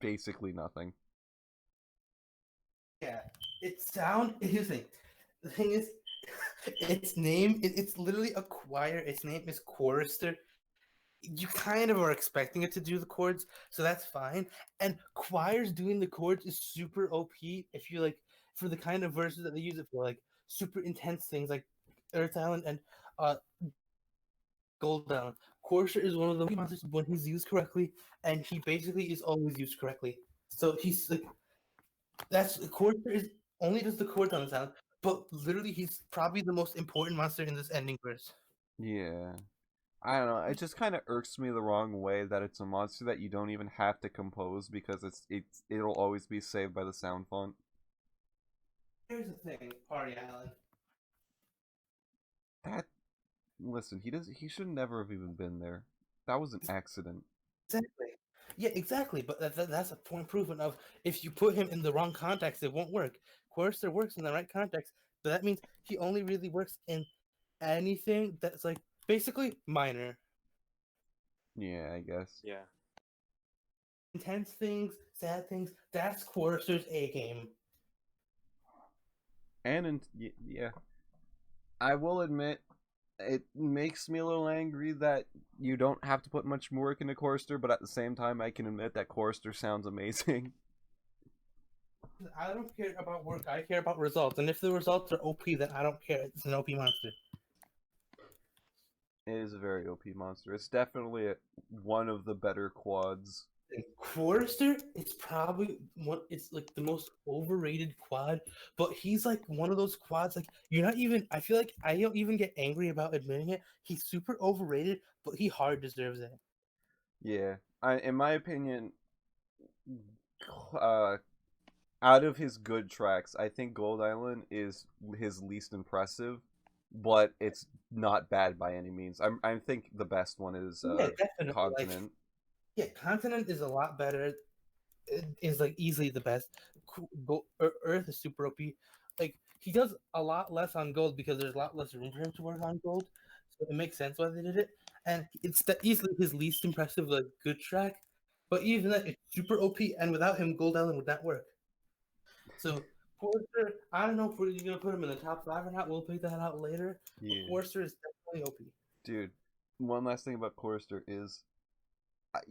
basically nothing. Yeah, here's the thing is, it's literally a choir. Its name is Chorister. You kind of are expecting it to do the chords, so that's fine. And choirs doing the chords is super OP if you like for the kind of verses that they use it for, like super intense things like Earth Island and uh Gold Island. Chorister is one of the monsters when he's used correctly, and he basically is always used correctly. So he's like that's Chorister is only does the chords on this island, but literally he's probably the most important monster in this ending verse. Yeah. I don't know. It just kind of irks me the wrong way that it's a monster that you don't even have to compose because it'll always be saved by the sound font. Here's the thing, Party Island. That listen, he should never have even been there. That was an accident. Exactly. Yeah, exactly. But that's a point improvement of if you put him in the wrong context, it won't work. Chorister works in the right context, but that means he only really works in anything that's like basically minor. Yeah, I guess. Yeah. Intense things, sad things, that's Chorister's A game. Yeah, I will admit it makes me a little angry that you don't have to put much work into Chorister, but at the same time I can admit that Chorister sounds amazing. I don't care about work, I care about results. And if the results are OP, then I don't care. It's an OP monster. It is a very OP monster. It's definitely one of the better quads. Chorister, it's probably it's like the most overrated quad, but he's like one of those quads like you're not even I feel like I don't even get angry about admitting it. He's super overrated, but he hard deserves it. Yeah, in my opinion, uh, out of his good tracks, I think Gold Island is his least impressive, but it's not bad by any means. I think the best one is Yeah, definitely. Continent. Yeah, Continent is a lot better. It is like easily the best. Earth is super OP. Like he does a lot less on gold because there's a lot less room for him to work on gold. So it makes sense why they did it. And it's easily his least impressive like good track. But even that it's super OP and without him Gold Island would not work. So Forster, I don't know if we're gonna put him in the top 5 or not. We'll pick that out later. Yeah. But Forster is definitely OP. Dude, one last thing about Chorister is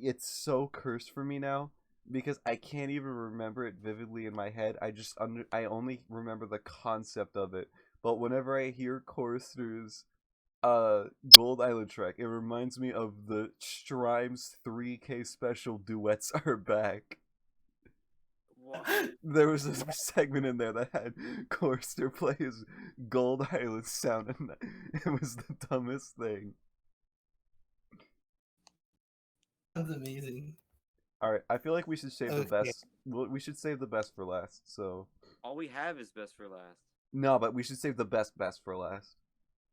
it's so cursed for me now because I can't even remember it vividly in my head. I only remember the concept of it. But whenever I hear Chorister's Gold Island track, it reminds me of the Strimes 3K special Duets Are Back. What? There was a segment in there that had Chorister play his Gold Island sound, and it was the dumbest thing. That's amazing. All right, I feel like we should save the Okay. best. We should save the best for last. So All we have is best for last. no, but we should save the best for last.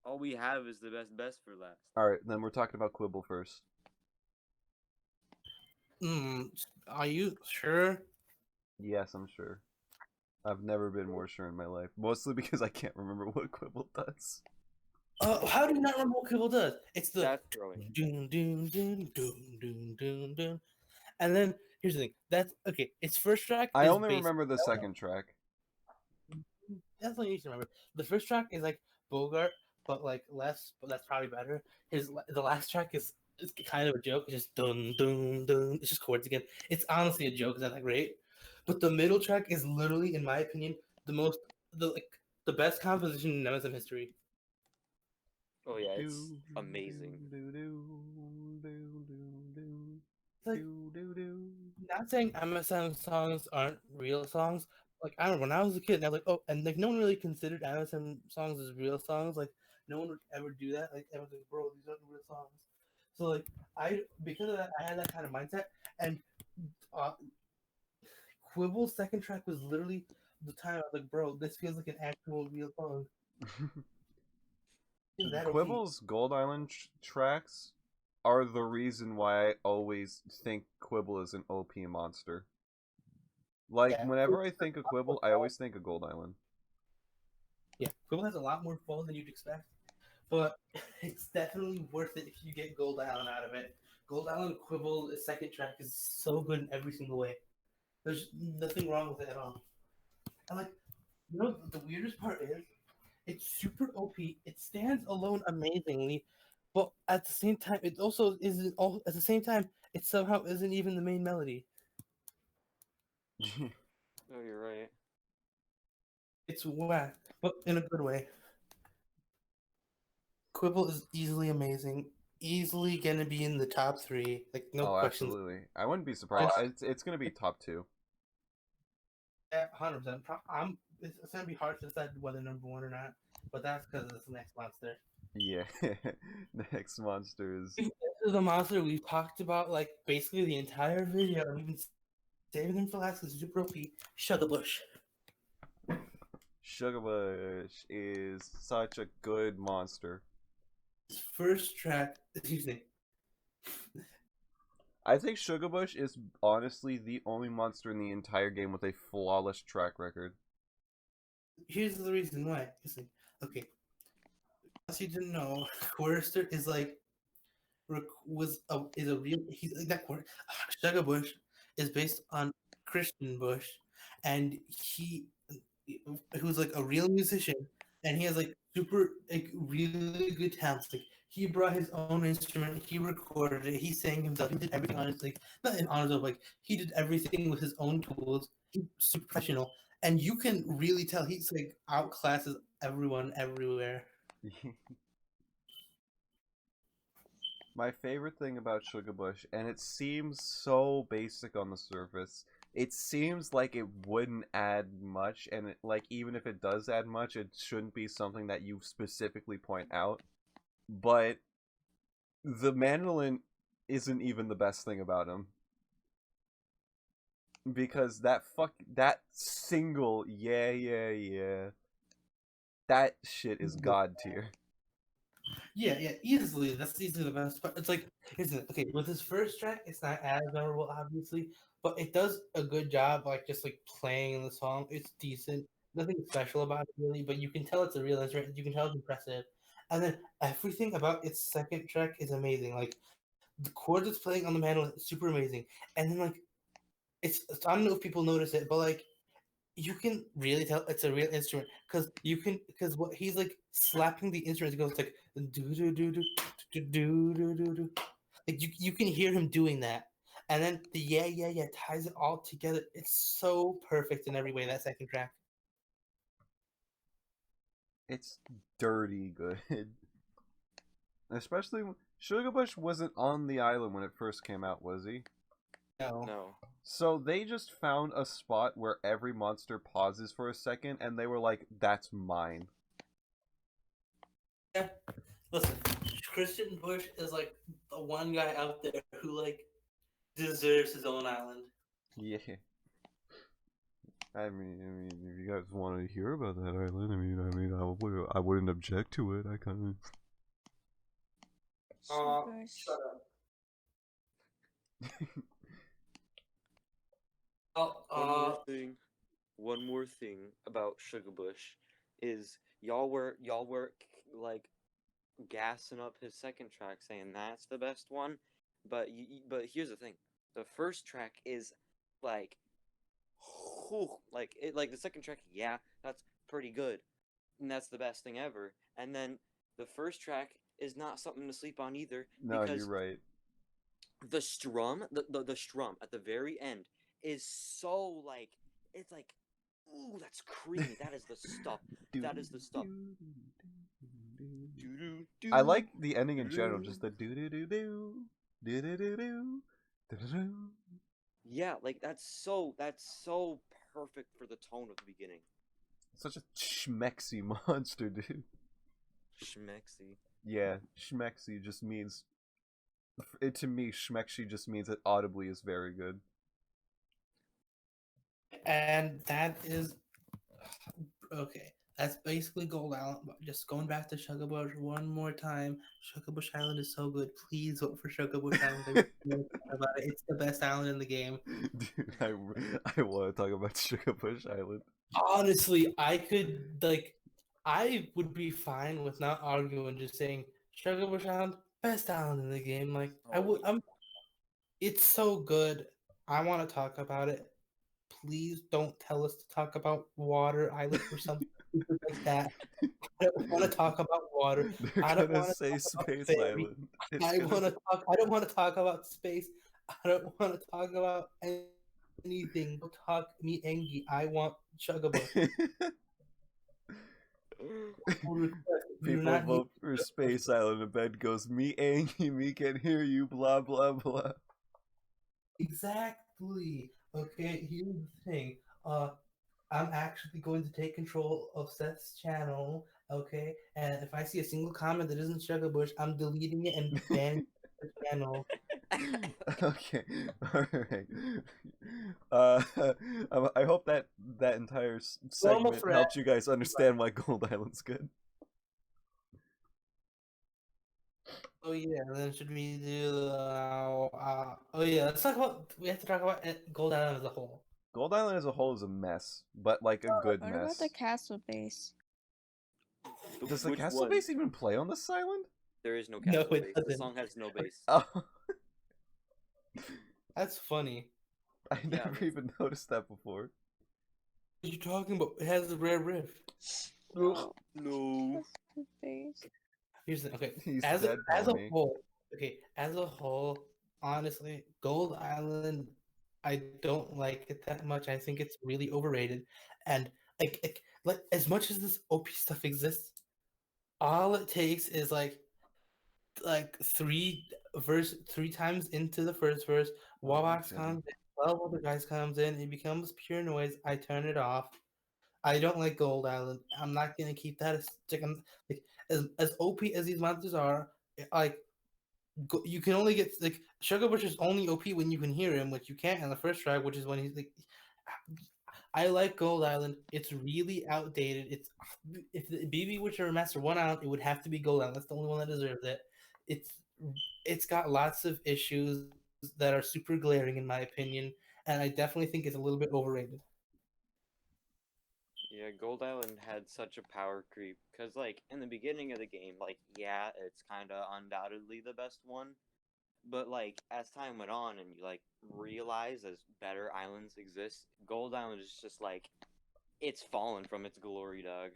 All we have is the best for last. All right, then we're talking about Quibble first. Are you sure? Yes, I'm sure. I've never been more sure in my life, mostly because I can't remember what Quibble does. How do you not remember what Kibble does? It's the That's throwing. doom doom doom doom doom doom doom. And then here's the thing. That's okay. Its first track. I is only basic. remember the second track. That's what you need to remember. The first track is like Bogart, but like less. But that's probably better. The last track is kind of a joke. It's just dun dun dun. It's just chords again. It's honestly a joke. It's not that great. But the middle track is literally, in my opinion, the best composition in MSM history. Oh yeah, it's amazing. Like, not saying MSM songs aren't real songs. Like I don't know, when I was a kid, and I was like, oh, and like no one really considered MSM songs as real songs. Like no one would ever do that. Like everyone's like, bro, these aren't real songs. So like because of that, I had that kind of mindset. And uh, Quibble's second track was literally the time I was like, bro, this feels like an actual real song. Is that OP? Quibble's Gold Island tracks are the reason why I always think Quibble is an OP monster. Like, Yeah, whenever I think of Quibble, I always think of Gold Island. Yeah, Quibble has a lot more flow than you'd expect. but it's definitely worth it if you get Gold Island out of it. Gold Island Quibble, the second track, is so good in every single way. There's nothing wrong with it at all. And like, the weirdest part is, it's super OP. It stands alone amazingly, but at the same time, it also isn't. All at the same time, it somehow isn't even the main melody. Oh, you're right. It's whack, but in a good way. Quibble is easily amazing. Easily gonna be in the top 3, like no Oh, questions. absolutely. I wouldn't be surprised. It's gonna be top 2. Yeah, 100%. It's gonna be hard to decide whether number 1 or not, but that's because it's the next monster. Yeah, the next monster is This is the monster we've talked about like basically the entire video, and we've been saving them for last because super OP. Sugarbush. Sugarbush is such a good monster. His first track, excuse me. I think Sugarbush is honestly the only monster in the entire game with a flawless track record. Here's the reason why. Okay, as you didn't know, Quirster is like is a real he's like that Quir Sugarbush is based on Christian Bush, and who's like a real musician, and he has like super like really good talents. Like he brought his own instrument, he recorded it, he sang himself, he did everything on his like not in honors of like he did everything with his own tools. He's super professional, and you can really tell he's like outclasses everyone everywhere. My favorite thing about Sugarbush, and it seems so basic on the surface, it seems like it wouldn't add much, and like even if it does add much, it shouldn't be something that you specifically point out. But the mandolin isn't even the best thing about him. Because that single yeah, that shit is god tier. Yeah, easily. That's easily the best part. It's like, isn't it? Okay, with his first track, it's not as memorable, obviously, but it does a good job, like just like playing the song. It's decent. Nothing special about it really, but you can tell it's a real instrument. You can tell it's impressive, and then everything about its second track is amazing. Like the chords it's playing on the mandolin is super amazing, and then like I don't know if people notice it, but like you can really tell it's a real instrument because what he's like slapping the instrument, it goes like do do do do do do do do do. Like you can hear him doing that, and then the yeah ties it all together. It's so perfect in every way. That second track. It's dirty good. Especially Sugarbush wasn't on the island when it first came out, was he? No. No. So they just found a spot where every monster pauses for a second, and they were like, "That's mine." Yeah. Listen, Christian Bush is like the one guy out there who like deserves his own island. Yeah. I mean, if you guys want to hear about that island, I wouldn't object to it. I kind of. Sugarbush. Shut up. One more thing about Sugarbush is y'all were like gassing up his second track, saying that's the best one, but but here's the thing: the first track is like, like the second track, yeah, that's pretty good, and that's the best thing ever. And then the first track is not something to sleep on either, No, because you're right. the strum, the strum at the very end is so like it's like, ooh, that's creamy. That is the stuff. That is the stuff. I like the ending in general, just the do do do do do do do do do. Yeah, like that's so perfect for the tone of the beginning. Such a schmexy monster, dude. Schmexy. Yeah, schmexy just means. To me, schmexy just means it audibly is very good. And that is okay. That's basically Gold Island. Just going back to Sugarbush one more time. Sugarbush Island is so good. Please vote for Sugarbush Island. About it. It's the best island in the game. Dude, I want to talk about Sugarbush Island. Honestly, I could like I would be fine with not arguing, just saying Sugarbush Island, best island in the game. Like I Oh, would, it's so good. I want to talk about it. Please don't tell us to talk about Water Island or something stupid like that. I don't want to talk about water. They're I don't gonna want to say talk about Space fairy. Island. It's I gonna. want to talk. I don't want to talk about space. I don't want to talk about anything. Don't talk me Engie. I want Chugabush. Request. You do People not need vote for Space Island, and Ben goes, "Me angry, me can hear you." Blah blah blah. exactly. Okay, here's the thing. I'm actually going to take control of Seth's channel. Okay, and if I see a single comment that isn't Sugarbush, I'm deleting it and banning the channel. Okay, all right. I hope that entire Normal segment thread. helps you guys understand why Gold Island's good. Oh yeah, and then should we do? Oh yeah, let's talk about. We have to talk about Gold Island as a whole. Gold Island as a whole is a mess, but like a good What about mess. the castle base? Does the Which castle one? base even play on this island? There is no No, castle it base. The doesn't. song has no base. Oh, That's funny. I Yeah, never even noticed that before. What are you talking about? It has a rare riff. No. Castle base. Here's the okay. He's As dead, as a Pommy. whole, okay. As a whole, honestly, Gold Island, I don't like it that much. I think it's really overrated, and like as much as this OP stuff exists, all it takes is like three times into the first verse, Oh, Wabox kidding. comes in, 12 other guys comes in, it becomes pure noise. I turn it off. I don't like Gold Island. I'm not gonna keep that as like as OP as these monsters are. Like you can only get like Sugarbush is only OP when you can hear him, which you can't in the first track, which is when he's like. I like Gold Island. It's really outdated. It's if the BB Witcher remaster one out, it would have to be Gold Island. That's the only one that deserves it. It's it's got lots of issues that are super glaring in my opinion, and I definitely think it's a little bit overrated. Yeah, Gold Island had such a power creep because, like, in the beginning of the game, like, yeah, it's kind of undoubtedly the best one. But like as time went on and you like realize as better islands exist, Gold Island is just like it's fallen from its glory, dog.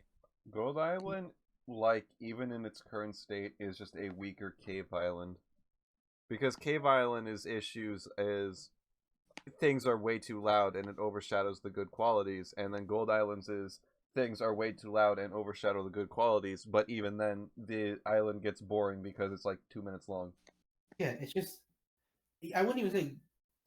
Gold Island, like even in its current state, is just a weaker Cave Island. Because Cave Island is issues is things are way too loud and it overshadows the good qualities, and then Gold Island's is things are way too loud and overshadow the good qualities, but even then the island gets boring because it's like 2 minutes long. Yeah, it's just I wouldn't even say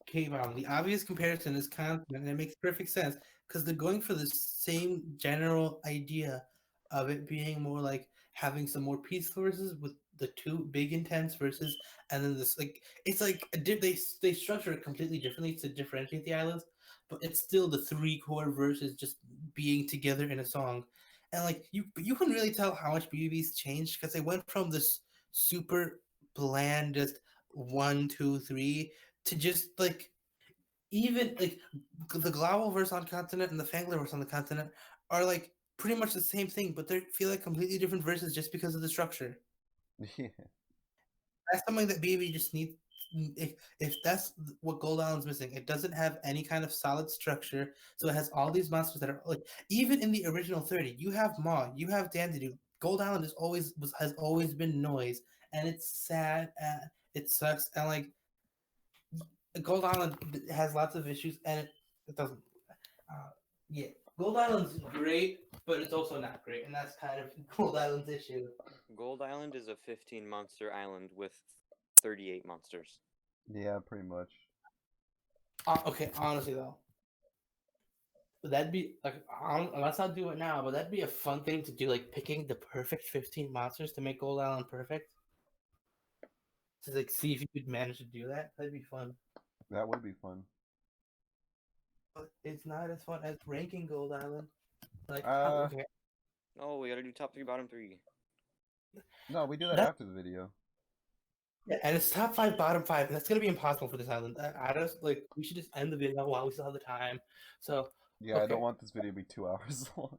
Cave Island. The obvious comparison is Continent, and it makes perfect sense because they're going for the same general idea of it being more like having some more peaceful verses with the two big intense verses, and then this like it's like they structure it completely differently to differentiate the islands, but it's still the three core verses just being together in a song, and like you can really tell how much BB's changed because they went from this super bland just 1, 2, 3 to just like even like the Glowl verse on Continent and the Fangler verse on the Continent are like pretty much the same thing, but they feel like completely different verses just because of the structure. Yeah. That's something that BB just needs. If that's what Gold Island's missing, it doesn't have any kind of solid structure. So it has all these monsters that are like even in the original 30, you have Maw, you have Dandelion. Gold Island has always been noise, and it's sad. It sucks, and like Gold Island has lots of issues, and it doesn't. Uh, yeah, Gold Island's great, but it's also not great, and that's kind of Gold Island's issue. Gold Island is a 15 monster island with 38 monsters. Yeah, pretty much. Okay, honestly though, that'd be like let's not do it now, but that'd be a fun thing to do, like picking the perfect 15 monsters to make Gold Island perfect. To like see if you could manage to do that. That'd be fun. That would be fun. But it's not as fun as ranking Gold Island. Like okay. Oh, we gotta do top three, bottom three. No, we do that That- after the video. Yeah, and it's top 5, bottom 5, and that's gonna be impossible for this island. I just like we should just end the video while we still have the time. So Yeah, I Okay. don't want this video to be 2 hours long.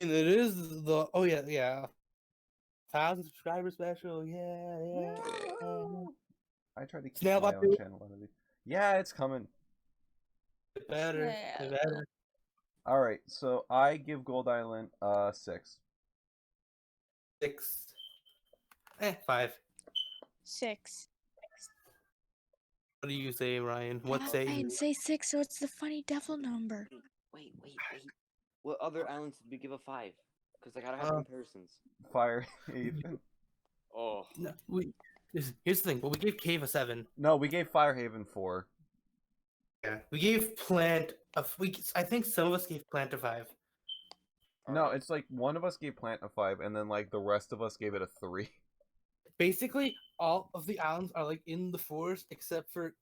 And it is the 1,000 subscriber special. Yeah. I try to keep Snail my Bot own channel out of it. Yeah, it's coming. better. Yeah. Better. All right, so I give Gold Island 6. 6. 5. 6. What do you say, Ryan? What say Ryan, you? say 6 so it's the funny devil number. Wait. What other islands did we give a 5? Because I gotta have Uh, comparisons. Fire Haven. Oh. No, here's the thing. But we gave Cave a 7. No, we gave Firehaven 4. Yeah. We gave Plant a. I think some of us gave Plant a 5. No, Alright. it's like one of us gave Plant a 5, and then like the rest of us gave it a 3. Basically, all of the islands are like in the 4s except for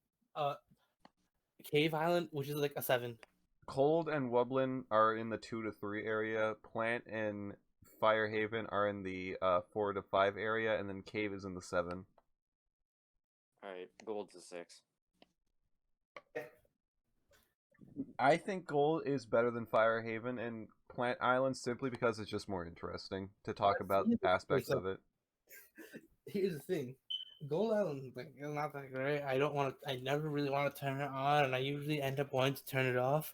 Cave Island, which is like a 7. Cold and Wublin are in the 2 to 3 area. Plant and Firehaven are in the 4 to 5 area, and then Cave is in the 7. Alright, gold's a 6. I think Gold is better than Firehaven and Plant Island simply because it's just more interesting to talk about aspects of it. Here's the thing. Gold Island like is not that great. I never really want to turn it on, and I usually end up wanting to turn it off.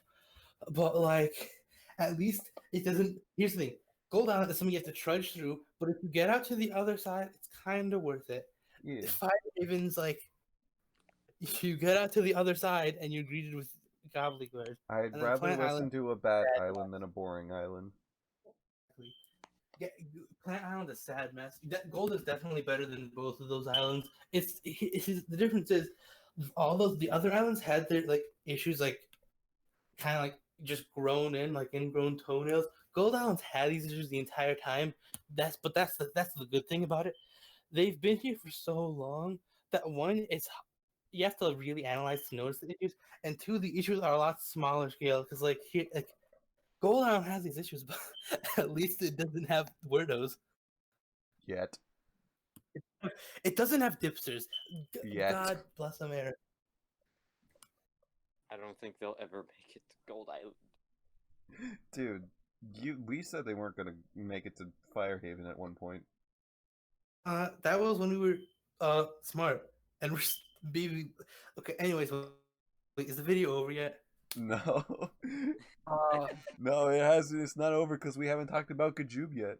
But like at least it doesn't. Here's the thing. Gold Island is something you have to trudge through, but if you get out to the other side, it's kind of worth it. Yeah. Fire Haven's like you get out to the other side and you're greeted with gobbledygook. I'd then rather Plant listen Island- to a bad island than a boring island. Yeah, Plant Island is a sad mess. Gold is definitely better than both of those islands. The difference is the other islands had their like issues like kind of like just grown in like ingrown toenails. Gold Island's had these issues the entire time. That's the good thing about it. They've been here for so long that one, it's you have to really analyze to notice the issues, and two, the issues are a lot smaller scale because like here like Gold Island has these issues, but at least it doesn't have weirdos. Yet. It doesn't have dipsters. Yet. God bless America. I don't think they'll ever make it to Gold Island. Dude, we said they weren't gonna make it to Firehaven at one point. That was when we were smart and we're baby. Okay, anyways, wait, is the video over yet? No. Uh, No, it has. It's not over because we haven't talked about Kajub yet.